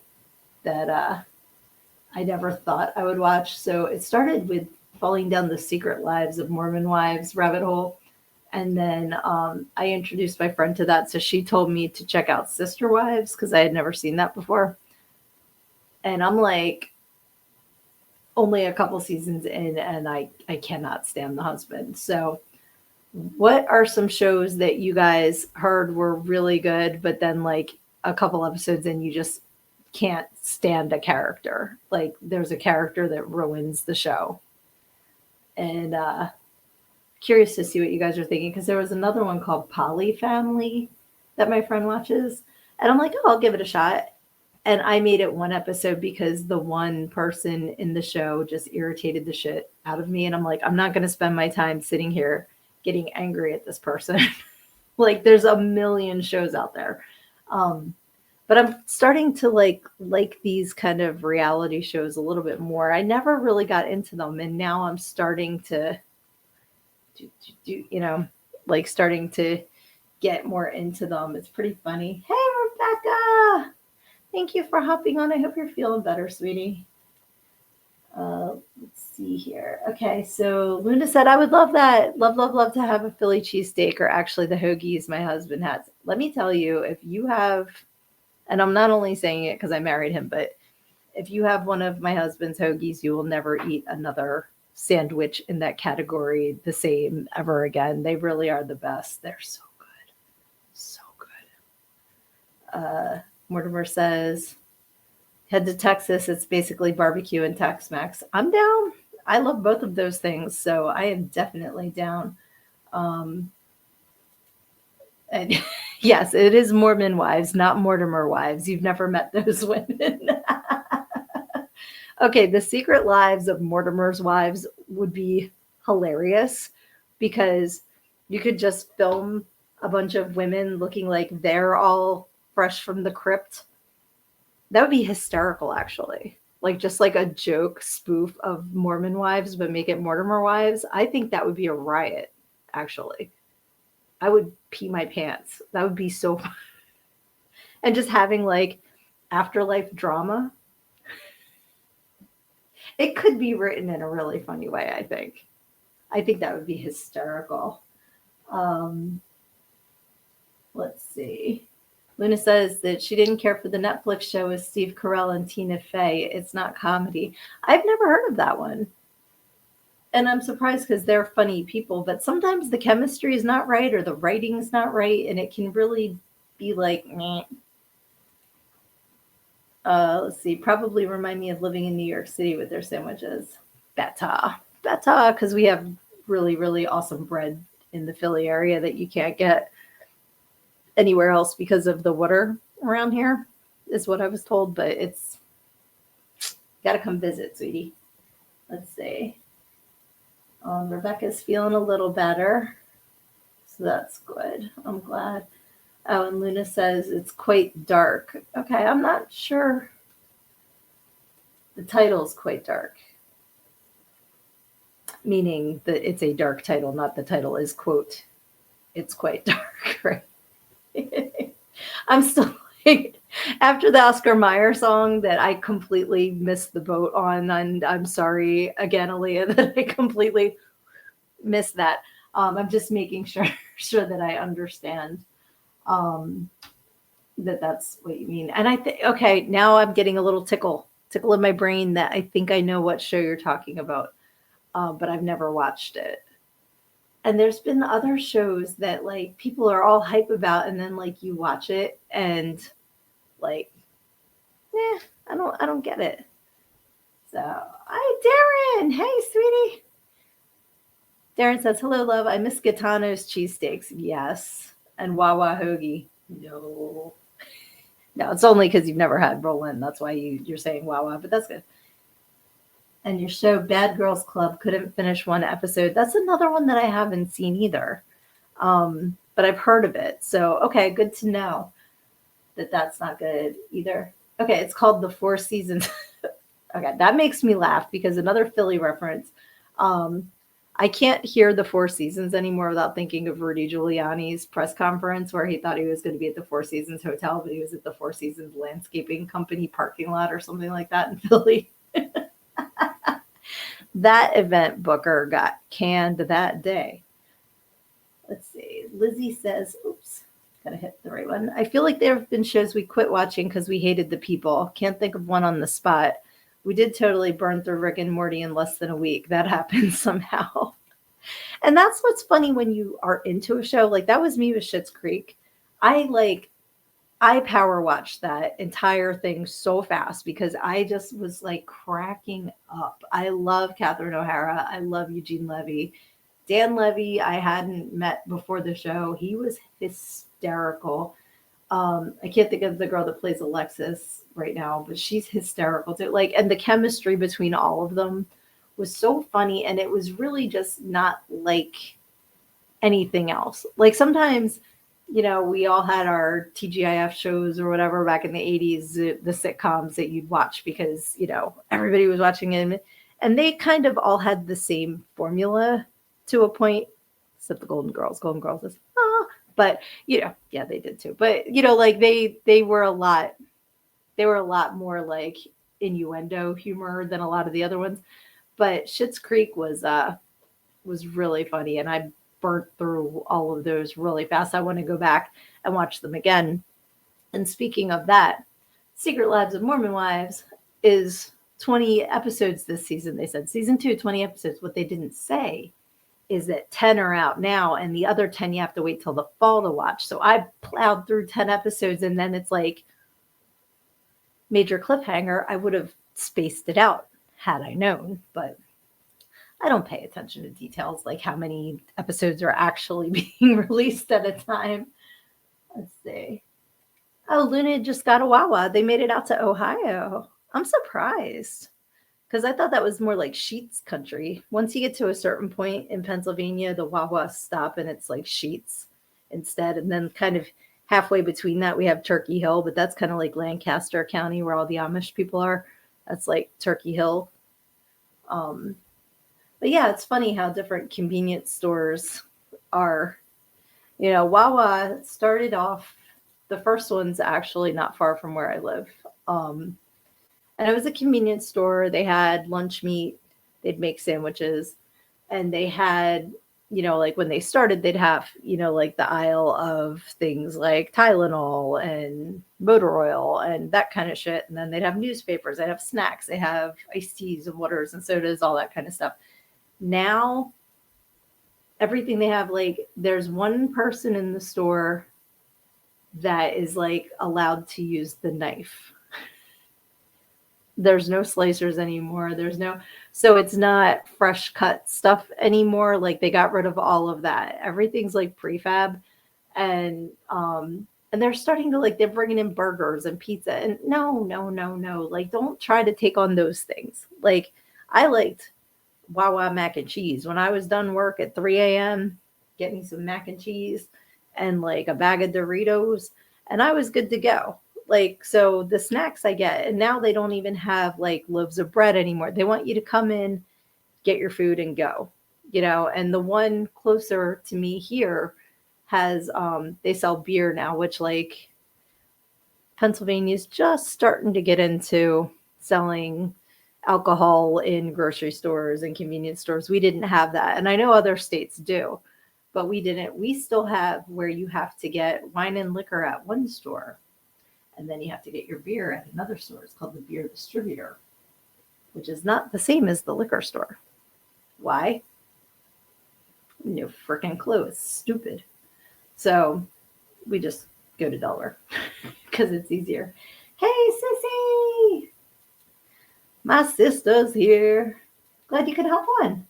that I never thought I would watch. So it started with falling down the Secret Lives of Mormon Wives rabbit hole. And then I introduced my friend to that. So she told me to check out Sister Wives because I had never seen that before. And I'm like only a couple seasons in, and I cannot stand the husband. So what are some shows that you guys heard were really good, but then like a couple episodes in, you just can't stand a character? Like there's a character that ruins the show. And curious to see what you guys are thinking, because there was another one called Poly Family that my friend watches, and I'm like, oh, I'll give it a shot. And I made it one episode because the one person in the show just irritated the shit out of me, and I'm like, I'm not going to spend my time sitting here getting angry at this person. Like there's a million shows out there. Um, but I'm starting to like these kind of reality shows a little bit more. I never really got into them, and now I'm starting to do like starting to get more into them. It's pretty funny. Hey, Rebecca! Thank you for hopping on. I hope you're feeling better, sweetie. Let's see here. Okay, so Luna said, I would love that. Love, love, love to have a Philly cheesesteak, or actually the hoagies my husband has. Let me tell you, if you have, and I'm not only saying it because I married him, but if you have one of my husband's hoagies, you will never eat another sandwich in that category the same ever again. They really are the best. They're so good. So good. Mortimer says, head to Texas. It's basically barbecue and Tex-Mex. I'm down. I love both of those things, so I am definitely down. And yes, it is Mormon wives, not Mortimer wives. You've never met those women. Okay, the secret lives of Mortimer's wives would be hilarious because you could just film a bunch of women looking like they're all fresh from the crypt. That would be hysterical, actually. Like just like a joke spoof of Mormon wives, but make it Mortimer wives. I think that would be a riot, actually. I would pee my pants. That would be so fun. And just having like afterlife drama. It could be written in a really funny way, I think. I think that would be hysterical. Let's see. Luna says that she didn't care for the Netflix show with Steve Carell and Tina Fey. It's not comedy. I've never heard of that one. And I'm surprised because they're funny people, but sometimes the chemistry is not right or the writing's not right, and it can really be like, meh. Let's see, probably remind me of living in New York City with their sandwiches. Better, because we have really, really awesome bread in the Philly area that you can't get anywhere else because of the water around here, is what I was told. But it's got to come visit, sweetie. Let's see. Rebecca's feeling a little better, so that's good. I'm glad. Oh, and Luna says it's quite dark. Okay, I'm not sure. The title's quite dark, meaning that it's a dark title, not the title is, quote, it's quite dark, right? I'm still like, after the Oscar Mayer song that I completely missed the boat on, and I'm sorry again, Aaliyah, that I completely missed that. I'm just making sure that I understand that that's what you mean. And I think, okay, now I'm getting a little tickle in my brain that I think I know what show you're talking about, but I've never watched it. And there's been other shows that like people are all hype about, and then like you watch it and like, I don't get it. So, hi Darren, hey sweetie. Darren says, hello love, I miss Gaetano's cheesesteaks. Yes. And Wawa hoagie. No, it's only because you've never had Roland. That's why you're saying Wawa, but that's good. And your show Bad Girls Club couldn't finish one episode. That's another one that I haven't seen either. But I've heard of it. So, okay, good to know that that's not good either. Okay, it's called The Four Seasons. Okay, that makes me laugh because another Philly reference. I can't hear The Four Seasons anymore without thinking of Rudy Giuliani's press conference where he thought he was going to be at the Four Seasons Hotel, but he was at the Four Seasons Landscaping Company parking lot or something like that in Philly. That event booker got canned that day. Let's see. Lizzie says, oops, gotta hit the right one. I feel like there have been shows we quit watching because we hated the people. Can't think of one on the spot. We did totally burn through Rick and Morty in less than a week. That happened somehow. And that's what's funny when you are into a show. Like that was me with Schitt's Creek. I power watched that entire thing so fast because I just was like cracking up. I love Catherine O'Hara. I love Eugene Levy. Dan Levy, I hadn't met before the show. He was hysterical. I can't think of the girl that plays Alexis right now, but she's hysterical too. Like, and the chemistry between all of them was so funny. And it was really just not like anything else. Like sometimes we all had our TGIF shows or whatever back in the 80s, the sitcoms that you'd watch because, everybody was watching them. And they kind of all had the same formula to a point, except the Golden Girls. Golden Girls is, but, yeah, they did too. But, like they were a lot more like innuendo humor than a lot of the other ones. But Schitt's Creek was really funny, and I burnt through all of those really fast. I want to go back and watch them again. And speaking of that, Secret Lives of Mormon Wives is 20 episodes this season. They said season 2, 20 episodes. What they didn't say is that 10 are out now, and the other 10 you have to wait till the fall to watch. So I plowed through 10 episodes, and then it's like major cliffhanger. I would have spaced it out had I known, but I don't pay attention to details like how many episodes are actually being released at a time. Let's see. Oh, Luna just got a Wawa. They made it out to Ohio. I'm surprised because I thought that was more like Sheets country. Once you get to a certain point in Pennsylvania, the Wawa stop and it's like Sheets instead. And then kind of halfway between that, we have Turkey Hill, but that's kind of like Lancaster County where all the Amish people are. That's like Turkey Hill. But yeah, it's funny how different convenience stores are. Wawa started off, the first one's actually not far from where I live. And it was a convenience store. They had lunch meat, they'd make sandwiches, and they had, like when they started, they'd have, like the aisle of things like Tylenol and motor oil and that kind of shit. And then they'd have newspapers, they'd have snacks, they have iced teas and waters and sodas, all that kind of stuff. Now, everything they have, like, there's one person in the store that is like allowed to use the knife. There's no slicers anymore. So it's not fresh cut stuff anymore. Like they got rid of all of that. Everything's like prefab, and they're starting to like they're bringing in burgers and pizza. And no, like don't try to take on those things. Like I liked Wawa mac and cheese when I was done work at 3 a.m. Get me some mac and cheese and like a bag of Doritos, and I was good to go. Like, so the snacks I get, and now they don't even have like loaves of bread anymore. They want you to come in, get your food and go, and the one closer to me here has, they sell beer now, which like Pennsylvania's just starting to get into selling alcohol in grocery stores and convenience stores. We didn't have that. And I know other states do, but we didn't. We still have where you have to get wine and liquor at one store, and then you have to get your beer at another store. It's called the beer distributor, which is not the same as the liquor store. Why? No freaking clue. It's stupid. So we just go to Delaware because it's easier. Hey, sissy! My sister's here. Glad you could hop on.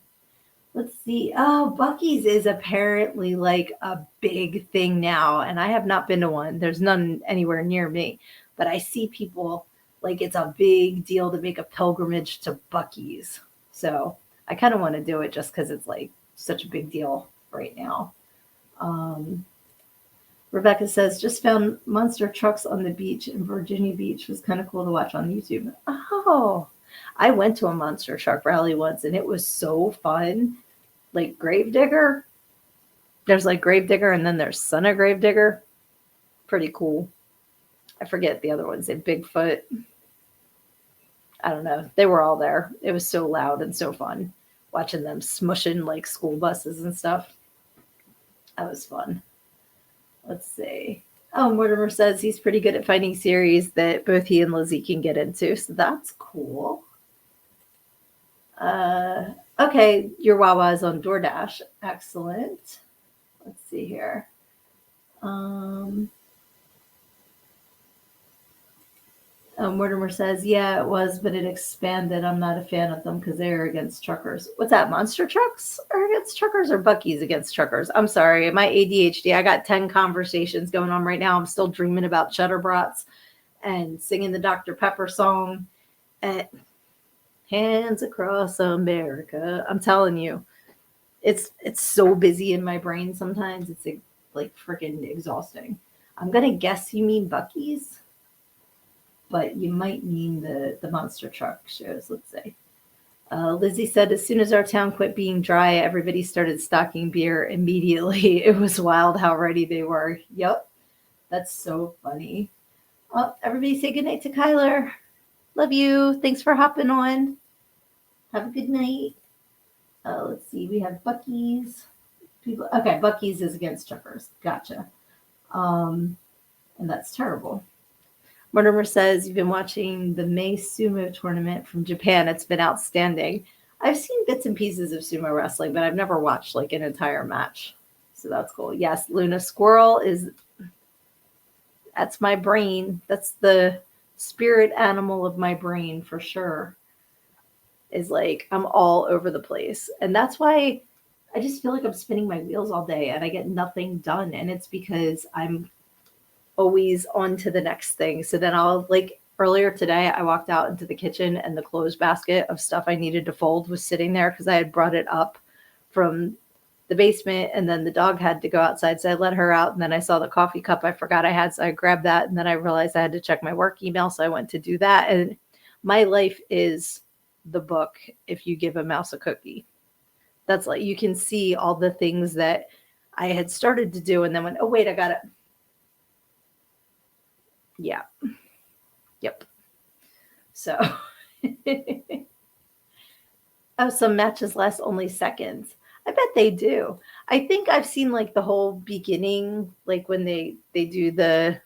Let's see. Oh, Buc-ee's is apparently like a big thing now, and I have not been to one. There's none anywhere near me, but I see people like it's a big deal to make a pilgrimage to Buc-ee's. So I kind of want to do it just because it's like such a big deal right now. Rebecca says, just found monster trucks on the beach in Virginia Beach. It was kind of cool to watch on YouTube. Oh, I went to a monster truck rally once and it was so fun. Like Gravedigger. There's like Gravedigger and then there's Son of Gravedigger. Pretty cool. I forget the other ones. They Bigfoot. I don't know. They were all there. It was so loud and so fun watching them smushing like school buses and stuff. That was fun. Let's see. Oh, Mortimer says he's pretty good at finding series that both he and Lizzie can get into. So that's cool. Okay, your Wawa is on DoorDash. Excellent. Let's see here. Mortimer says, yeah, it was, but it expanded. I'm not a fan of them because they are against truckers. What's that? Monster trucks are against truckers or Buc-ee's against truckers? I'm sorry. My ADHD, I got 10 conversations going on right now. I'm still dreaming about cheddar brats and singing the Dr. Pepper song at Hands Across America. I'm telling you, it's so busy in my brain sometimes. like freaking exhausting. I'm gonna guess you mean Buc-ee's, but you might mean the monster truck shows, let's say. Lizzie said, as soon as our town quit being dry, everybody started stocking beer immediately. It was wild how ready they were. Yep, that's so funny. Oh, everybody say goodnight to Kyler. Love you. Thanks for hopping on. Have a good night. Let's see. We have Buc-ee's. People. Okay, Buc-ee's is against truckers. Gotcha. And that's terrible. Mortimer says, you've been watching the May Sumo tournament from Japan. It's been outstanding. I've seen bits and pieces of sumo wrestling, but I've never watched like an entire match. So that's cool. Yes, Luna Squirrel that's my brain. That's the spirit animal of my brain for sure. Is like, I'm all over the place. And that's why I just feel like I'm spinning my wheels all day and I get nothing done. And it's because I'm always on to the next thing. So then I'll like earlier today, I walked out into the kitchen and the clothes basket of stuff I needed to fold was sitting there because I had brought it up from the basement and then the dog had to go outside. So I let her out and then I saw the coffee cup I forgot I had. So I grabbed that and then I realized I had to check my work email. So I went to do that. And my life is the book If You Give a Mouse a Cookie. That's like, you can see all the things that I had started to do and then went, oh, wait, I got it. Yeah. Yep. So, oh, some matches last only seconds. I bet they do. I think I've seen like the whole beginning, like when they do the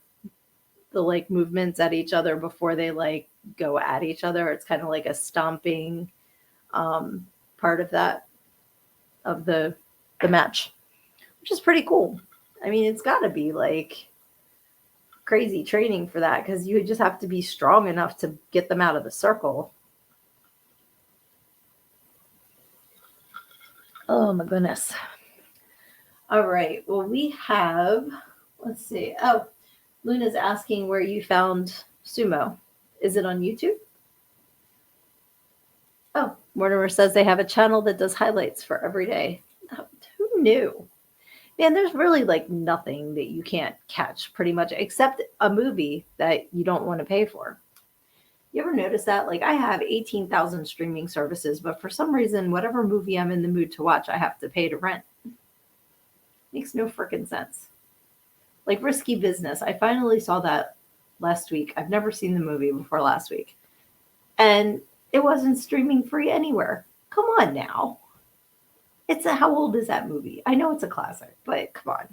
like movements at each other before they like go at each other. It's kind of like a stomping part of that of the match, which is pretty cool. I mean, it's got to be like crazy training for that because you just have to be strong enough to get them out of the circle. Oh my goodness. All right. Well, we have, let's see. Oh, Luna's asking where you found sumo. Is it on YouTube? Oh, Mortimer says they have a channel that does highlights for every day. Oh, who knew? Man, there's really like nothing that you can't catch pretty much except a movie that you don't want to pay for. You ever notice that? Like I have 18,000 streaming services, but for some reason, whatever movie I'm in the mood to watch, I have to pay to rent. Makes no freaking sense. Like Risky Business. I finally saw that last week. I've never seen the movie before last week. And it wasn't streaming free anywhere. Come on now. How old is that movie? I know it's a classic, but come on.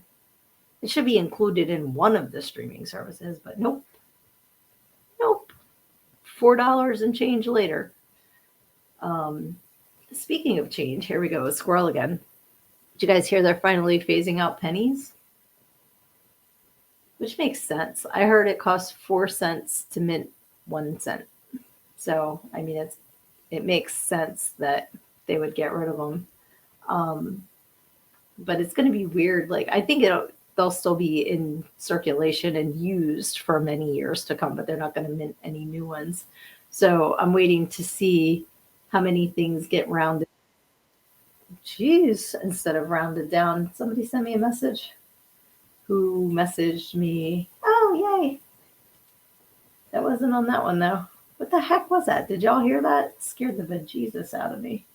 It should be included in one of the streaming services, but nope. Nope. $4 and change later. Speaking of change, here we go, a squirrel again. Did you guys hear they're finally phasing out pennies? Which makes sense. I heard it costs 4 cents to mint 1 cent. So, I mean, it makes sense that they would get rid of them. But it's going to be weird. Like, I think they'll still be in circulation and used for many years to come, but they're not going to mint any new ones. So I'm waiting to see how many things get rounded. Jeez, instead of rounded down. Somebody sent me a message. Who messaged me? Oh, yay. That wasn't on that one, though. What the heck was that? Did y'all hear that? It scared the bejesus out of me.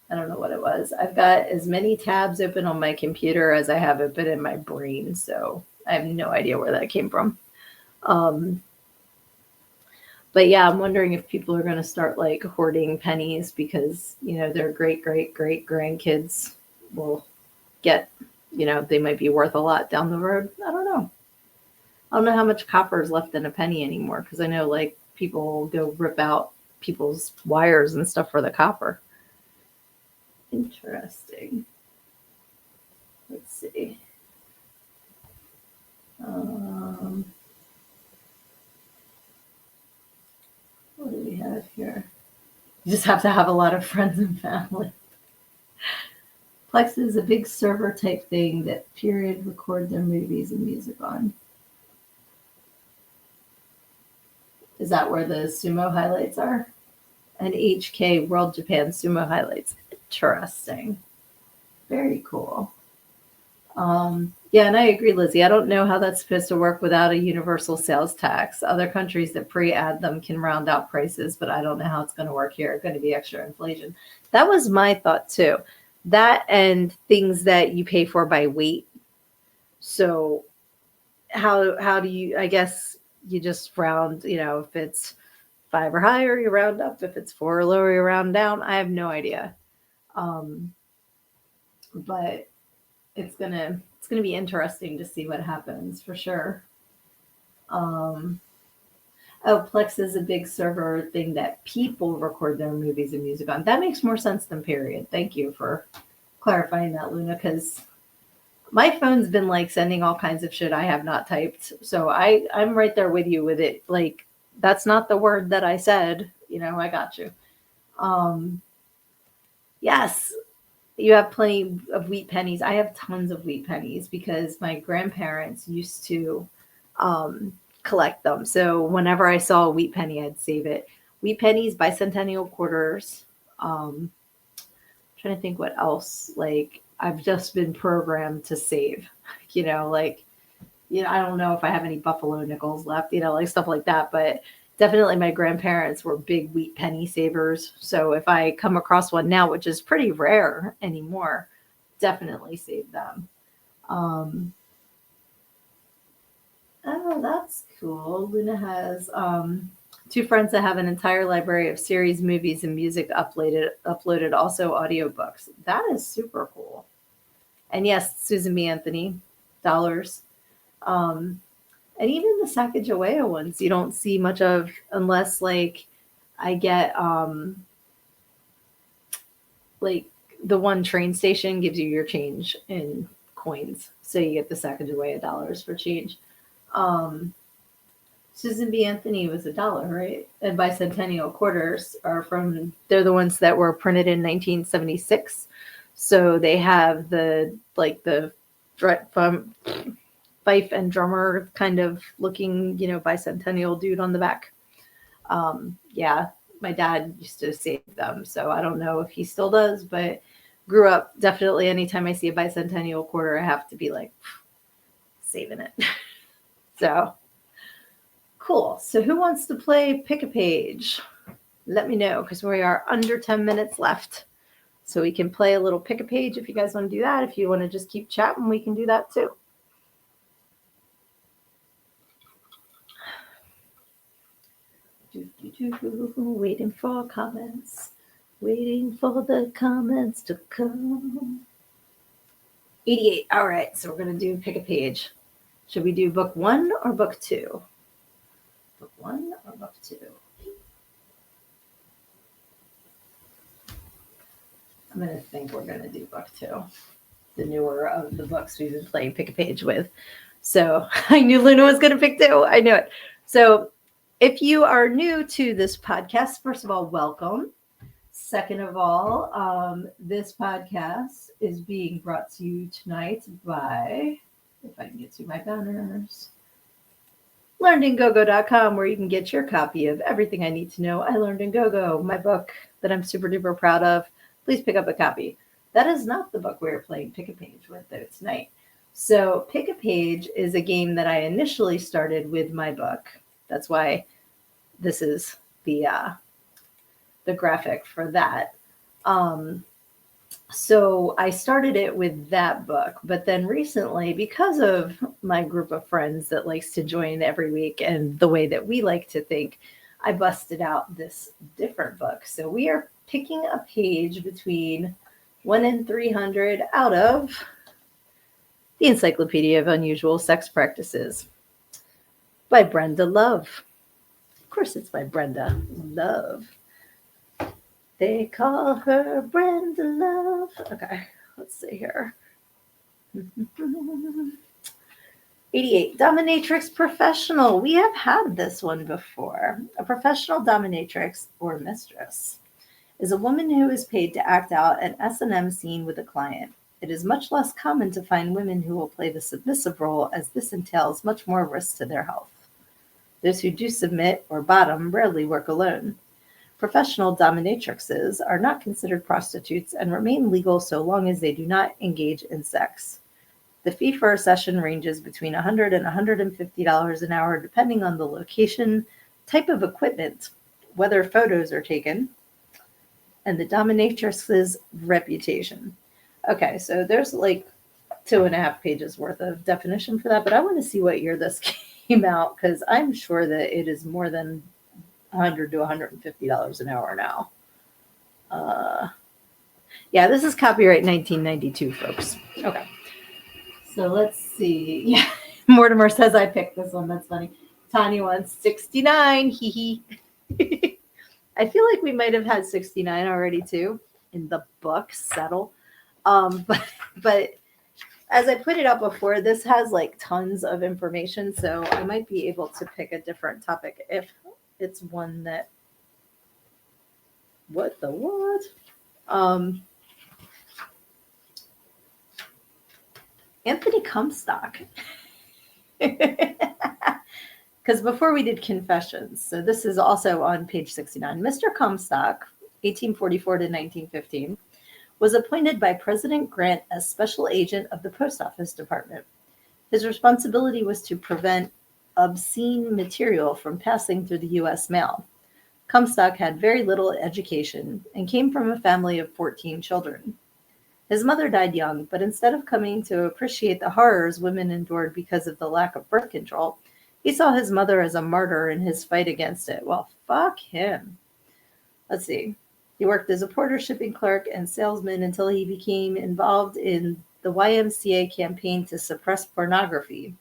I don't know what it was. I've got as many tabs open on my computer as I have open in my brain, so I have no idea where that came from. But yeah, I'm wondering if people are going to start like hoarding pennies because, their great grandkids will get, they might be worth a lot down the road. I don't know. I don't know how much copper is left in a penny anymore because I know like people go rip out people's wires and stuff for the copper. Interesting. Let's see. What do we have here? You just have to have a lot of friends and family. Plex is a big server type thing that period record their movies and music on. Is that where the sumo highlights are? And HK World Japan Sumo highlights. Interesting. Very cool. Yeah, and I agree, Lizzie. I don't know how that's supposed to work without a universal sales tax. Other countries that pre-add them can round out prices, but I don't know how it's going to work here. It's going to be extra inflation. That was my thought too. That and things that you pay for by weight. So how do you? I guess you just round. If it's 5 or higher, you round up. If it's 4 or lower, you round down. I have no idea. Um, but it's gonna be interesting to see what happens for sure. Um, oh, Plex is a big server thing that people record their movies and music on. That makes more sense than Period. Thank you for clarifying that, Luna, because my phone's been like sending all kinds of shit I have not typed. So I'm right there with you with it. Like that's not the word that I said. I got you. Um, yes, you have plenty of wheat pennies. I have tons of wheat pennies because my grandparents used to collect them. So whenever I saw a wheat penny, I'd save it. Wheat pennies, bicentennial quarters. Trying to think what else. Like I've just been programmed to save. Like I don't know if I have any buffalo nickels left. Like stuff like that. But definitely my grandparents were big wheat penny savers. So if I come across one now, which is pretty rare anymore, definitely save them. Um, oh, that's cool. Luna has two friends that have an entire library of series, movies, and music uploaded, also audiobooks. That is super cool. And yes, Susan B. Anthony, dollars. Um, and even the Sacagawea ones you don't see much of unless like I get like the one train station gives you your change in coins. So you get the Sacagawea dollars for change. Um, Susan B. Anthony was $1, right? And bicentennial quarters they're the ones that were printed in 1976. So they have the fife and drummer kind of looking, bicentennial dude on the back. Yeah, my dad used to save them, so I don't know if he still does, but grew up definitely anytime I see a bicentennial quarter, I have to be like saving it. So cool. So who wants to play Pick a Page? Let me know because we are under 10 minutes left. So we can play a little Pick a Page if you guys want to do that. If you want to just keep chatting, we can do that too. Waiting for comments. Waiting for the comments to come. 88. All right, so we're going to do Pick a Page. Should we do book 1 or book 2? Book 1 or book 2? I'm going to think we're going to do book 2. The newer of the books we've been playing Pick a Page with. So I knew Luna was going to pick 2. I knew it. So if you are new to this podcast, first of all, welcome. Second of all, this podcast is being brought to you tonight by, if I can get to my banners, learnedingogo.com, where you can get your copy of Everything I Need to Know I Learned in Go-Go, my book that I'm super duper proud of. Please pick up a copy. That is not the book we are playing Pick a Page with, though, tonight. So Pick a Page is a game that I initially started with my book. That's why this is the graphic for that. So I started it with that book, but then recently, because of my group of friends that likes to join every week and the way that we like to think, I busted out this different book. So we are picking a page between 1 and 300 out of the Encyclopedia of Unusual Sex Practices by Brenda Love. Of course, it's by Brenda Love. They call her Brenda Love. Okay, let's see here. 88, Dominatrix Professional. We have had this one before. A professional dominatrix or mistress is a woman who is paid to act out an S&M scene with a client. It is much less common to find women who will play the submissive role, as this entails much more risk to their health. Those who do submit or bottom rarely work alone. Professional dominatrixes are not considered prostitutes and remain legal so long as they do not engage in sex. The fee for a session ranges between $100 and $150 an hour, depending on the location, type of equipment, whether photos are taken, and the dominatrix's reputation. Okay, so there's like 2.5 pages worth of definition for that, but I want to see what year this came out because I'm sure that it is more than $100 to $150 an hour now. Yeah, this is copyright 1992, folks. Okay. So let's see. Yeah, Mortimer says I picked this one. That's funny. Tanya wants 69. Hee hee. I feel like we might have had 69 already too in the book. Settle. But as I put it up before, this has like tons of information, so I might be able to pick a different topic if it's one that. What the what? Anthony Comstock. Because before we did confessions, so this is also on page 69. Mr. Comstock, 1844 to 1915, was appointed by President Grant as special agent of the Post Office Department. His responsibility was to prevent obscene material from passing through the U.S. mail. Comstock had very little education and came from a family of 14 children. His mother died young, but instead of coming to appreciate the horrors women endured because of the lack of birth control, he saw his mother as a martyr in his fight against it. Well, fuck him. Let's see. He worked as a porter, shipping clerk, and salesman until he became involved in the YMCA campaign to suppress pornography,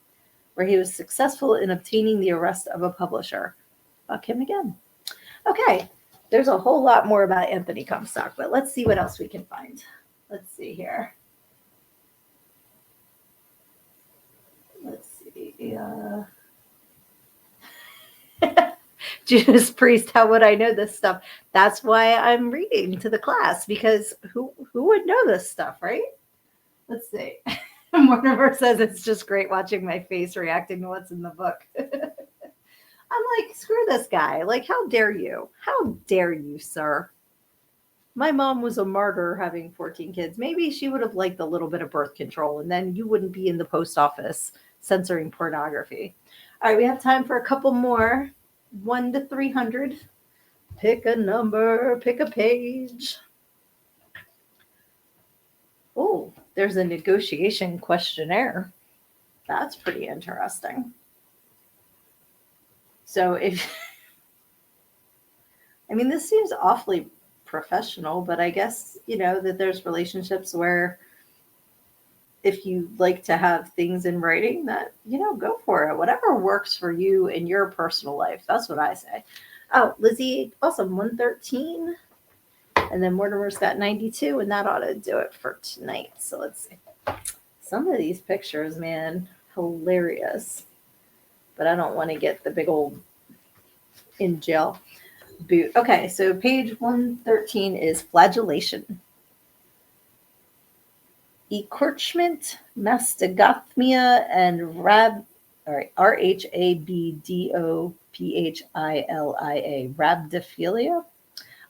where he was successful in obtaining the arrest of a publisher. Fuck him again. Okay, there's a whole lot more about Anthony Comstock, but let's see what else we can find. Let's see here. Let's see. Judas Priest, how would I know this stuff? That's why I'm reading to the class, because who would know this stuff, right? Let's see. Mortimer says it's just great watching my face reacting to what's in the book. I'm like, screw this guy. Like, how dare you? How dare you, sir? My mom was a martyr having 14 kids. Maybe she would have liked a little bit of birth control, and then you wouldn't be in the post office censoring pornography. All right, we have time for a couple more. 1 to 300. Pick a number, pick a page. Oh, there's a negotiation questionnaire. That's pretty interesting. So this seems awfully professional, but I guess, that there's relationships where if you like to have things in writing that, go for it. Whatever works for you in your personal life. That's what I say. Oh, Lizzie, awesome. 113. And then Mortimer's got 92, and that ought to do it for tonight. So let's see. Some of these pictures, man, hilarious. But I don't want to get the big old in jail boot. Okay, so page 113 is flagellation. Encroachment, mastogathmia, and RHABDOPHILIA, rhabdophilia,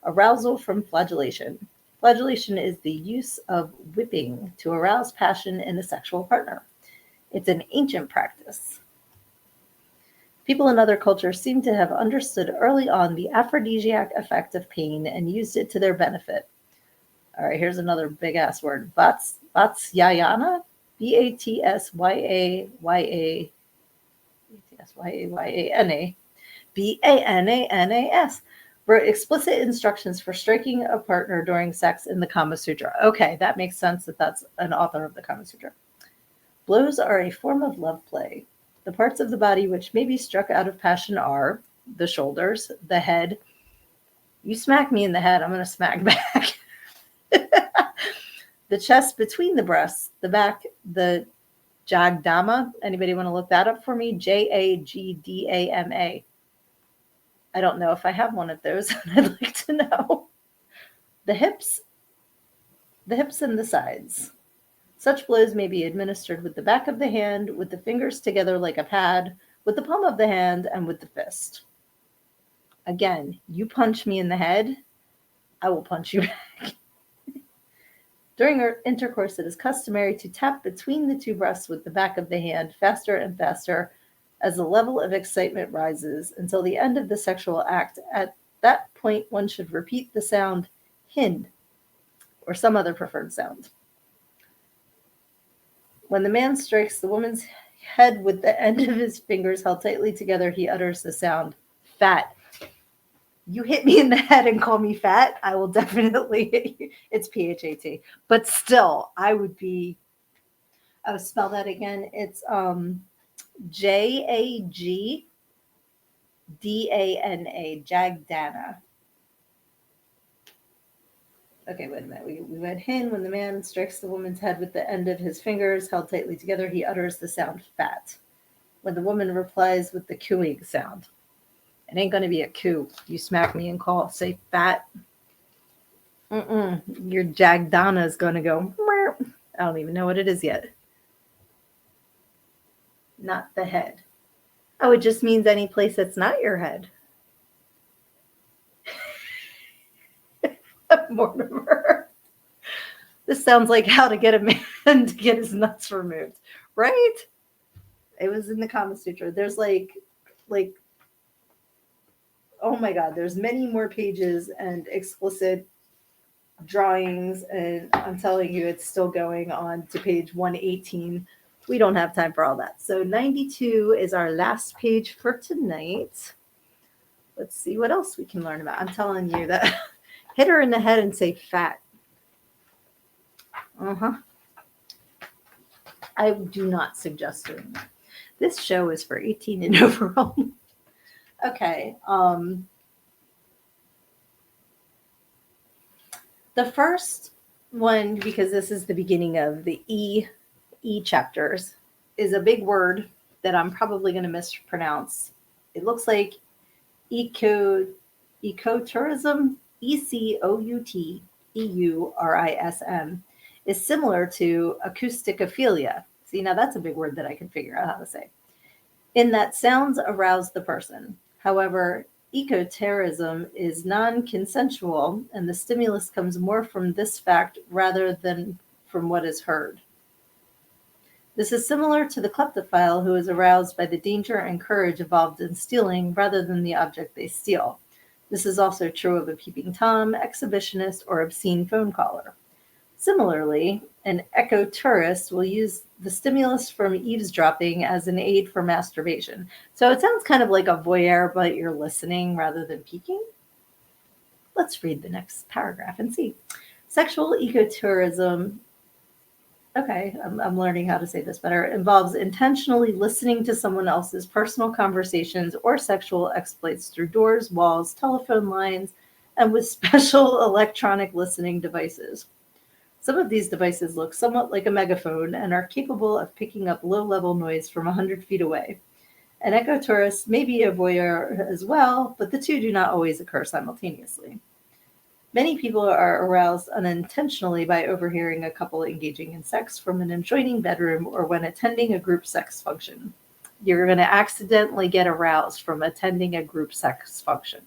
arousal from flagellation. Flagellation is the use of whipping to arouse passion in a sexual partner. It's an ancient practice. People in other cultures seem to have understood early on the aphrodisiac effect of pain and used it to their benefit. All right, here's another big-ass word. Vatsyayana, Batsyayanas, wrote explicit instructions for striking a partner during sex in the Kama Sutra. Okay, that makes sense that that's an author of the Kama Sutra. Blows are a form of love play. The parts of the body which may be struck out of passion are the shoulders, the head. You smack me in the head, I'm going to smack back. The chest between the breasts, the back, the Jagdama. Anybody want to look that up for me? Jagdama. I don't know if I have one of those. I'd like to know. The hips and the sides. Such blows may be administered with the back of the hand, with the fingers together like a pad, with the palm of the hand, and with the fist. Again, you punch me in the head, I will punch you back. During intercourse, it is customary to tap between the two breasts with the back of the hand faster and faster as the level of excitement rises until the end of the sexual act. At that point, one should repeat the sound hind or some other preferred sound. When the man strikes the woman's head with the end of his fingers held tightly together, he utters the sound fat. You hit me in the head and call me fat, I will definitely hit you. It's PHAT. But still, I would be, I'll spell that again. It's JAGDANA, Jagdana. Okay, wait a minute. We went hin. When the man strikes the woman's head with the end of his fingers held tightly together, he utters the sound fat. When the woman replies with the cooing sound. It ain't going to be a coo. You smack me and say fat. Your Jagdana is going to go, I don't even know what it is yet. Not the head. Oh, it just means any place that's not your head. Mortimer. This sounds like how to get a man to get his nuts removed, right? It was in the Kama Sutra. There's like, oh my God, there's many more pages and explicit drawings, and I'm telling you, it's still going on to page 118. We don't have time for all that. So 92 is our last page for tonight. Let's see what else we can learn about. I'm telling you that hit her in the head and say fat. I do not suggest doing that. This show is for 18 and over. Okay. The first one, because this is the beginning of the E chapters, is a big word that I'm probably going to mispronounce. It looks like ecotourism, ECOUTEURISM, is similar to acousticophilia. See, now that's a big word that I can figure out how to say. In that sounds arouse the person. However, ecotourism is non-consensual, and the stimulus comes more from this fact rather than from what is heard. This is similar to the kleptophile who is aroused by the danger and courage involved in stealing rather than the object they steal. This is also true of a peeping Tom, exhibitionist, or obscene phone caller. Similarly, an ecotourist will use the stimulus from eavesdropping as an aid for masturbation. So it sounds kind of like a voyeur, but you're listening rather than peeking. Let's read the next paragraph and see. Sexual ecotourism, okay, I'm learning how to say this better, involves intentionally listening to someone else's personal conversations or sexual exploits through doors, walls, telephone lines, and with special electronic listening devices. Some of these devices look somewhat like a megaphone and are capable of picking up low-level noise from 100 feet away. An ecotourist may be a voyeur as well, but the two do not always occur simultaneously. Many people are aroused unintentionally by overhearing a couple engaging in sex from an adjoining bedroom or when attending a group sex function. You're going to accidentally get aroused from attending a group sex function.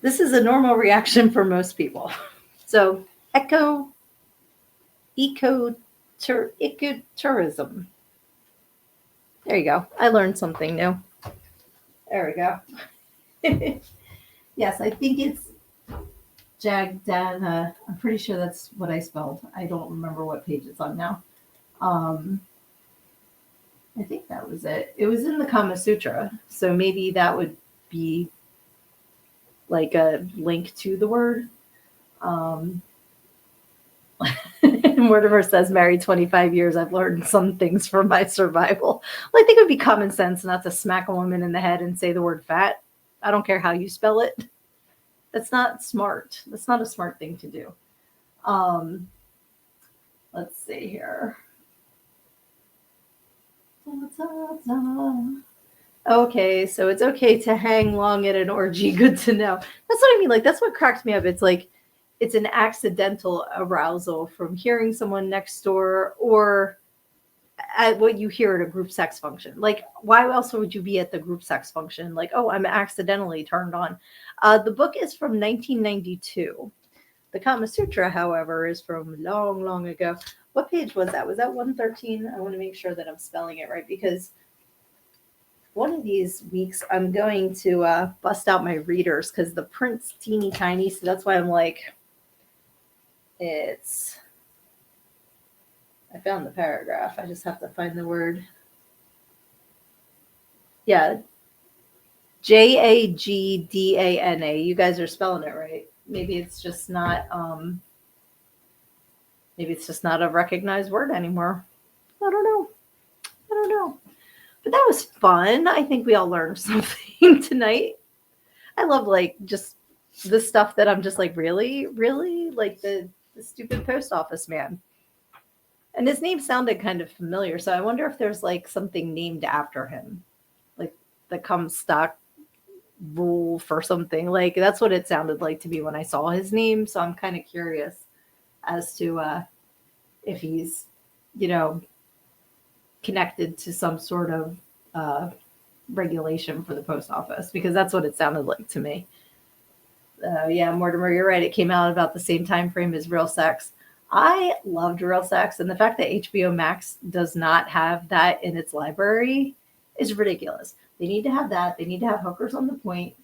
This is a normal reaction for most people. So, ecotourism. There you go. I learned something new. There we go. Yes, I think it's Jagdana. I'm pretty sure that's what I spelled. I don't remember what page it's on now. I think that was it. It was in the Kama Sutra, so maybe that would be like a link to the word. Mortimer says, married 25 years, I've learned some things from my survival. Well, I think it would be common sense not to smack a woman in the head and say the word fat. I don't care how you spell it. That's not smart. That's not a smart thing to do. Let's see here. Okay, so it's okay to hang long at an orgy. Good to know. That's what I mean. Like, that's what cracked me up. It's like, it's an accidental arousal from hearing someone next door, or at what you hear at a group sex function. Like, why else would you be at the group sex function? Like, oh, I'm accidentally turned on. The book is from 1992. The Kama Sutra, however, is from long, long ago. What page was that? Was that 113? I want to make sure that I'm spelling it right, because one of these weeks I'm going to bust out my readers because the print's teeny tiny. So that's why I'm like, I found the paragraph. I just have to find the word. Yeah. Jagdana. You guys are spelling it right. Maybe it's just not a recognized word anymore. I don't know. But that was fun. I think we all learned something tonight. I love like just the stuff that I'm just like, really, like the stupid post office man. And his name sounded kind of familiar, so I wonder if there's like something named after him, like the Comstock Wolf or something. Like that's what it sounded like to me when I saw his name. So I'm kind of curious as to if he's, connected to some sort of regulation for the post office, because that's what it sounded like to me. Yeah, Mortimer, you're right. It came out about the same time frame as Real Sex. I loved Real Sex, and the fact that HBO Max does not have that in its library is ridiculous. They need to have that. They need to have Hookers on the Point.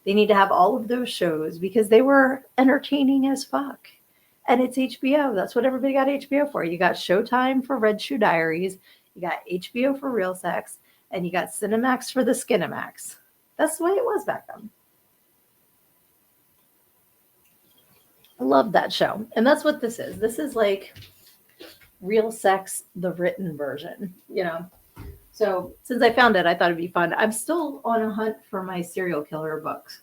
They need to have all of those shows because they were entertaining as fuck. And it's HBO. That's what everybody got HBO for. You got Showtime for Red Shoe Diaries. You got HBO for Real Sex. And you got Cinemax for the Skinemax. That's the way it was back then. I love that show. And that's what this is. This is like Real Sex, the written version, So since I found it, I thought it'd be fun. I'm still on a hunt for my serial killer books,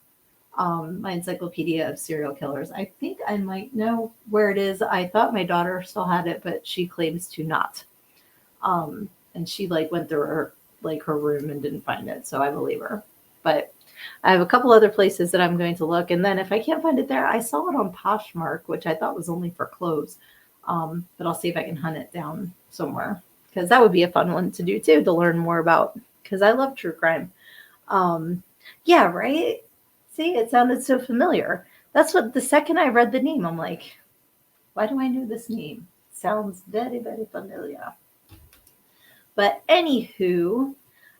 my encyclopedia of serial killers. I think I might know where it is. I thought my daughter still had it, but she claims to not. And she like went through her room and didn't find it, so I believe her. But I have a couple other places that I'm going to look, and then if I can't find it there, I saw it on Poshmark, which I thought was only for clothes. But I'll see if I can hunt it down somewhere, because that would be a fun one to do too, to learn more about, because I love true crime. Yeah, right? See, it sounded so familiar. That's what, the second I read the name, I'm like, why do I know this name? Sounds very, very familiar. But anywho,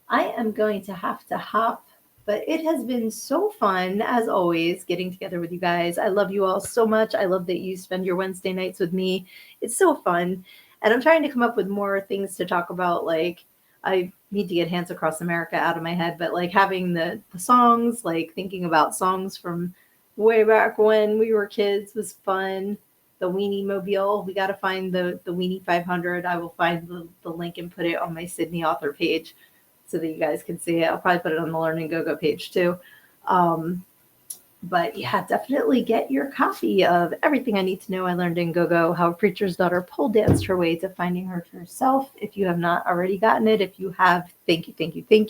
I am going to have to hop, but it has been so fun, as always, getting together with you guys. I love you all so much. I love that you spend your Wednesday nights with me. It's so fun. And I'm trying to come up with more things to talk about. Like, I need to get Hands Across America out of my head, but like having the songs, like thinking about songs from way back when we were kids was fun. The Weinie Mobile, we got to find the Weinie 500. I will find the link and put it on my Sydnee author page so that you guys can see it. I'll probably put it on the Learn and Go-Go page too. But yeah, definitely get your copy of Everything I Need to Know I Learned in Go-Go, How a Preacher's Daughter Pole Danced Her Way to Finding Her True Self. If you have not already gotten it, if you have, thank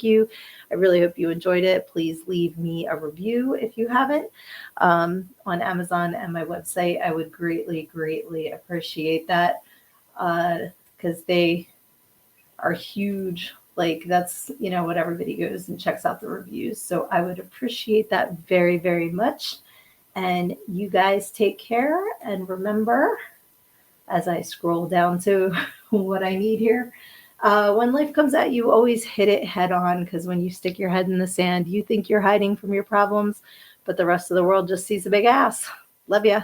you. I really hope you enjoyed it. Please leave me a review if you haven't on Amazon and my website. I would greatly appreciate that, because they are huge. Like, that's, what everybody goes and checks out the reviews. So I would appreciate that very, very much. And you guys take care. And remember, as I scroll down to what I need here, when life comes at you, always hit it head on. Because when you stick your head in the sand, you think you're hiding from your problems, but the rest of the world just sees a big ass. Love ya.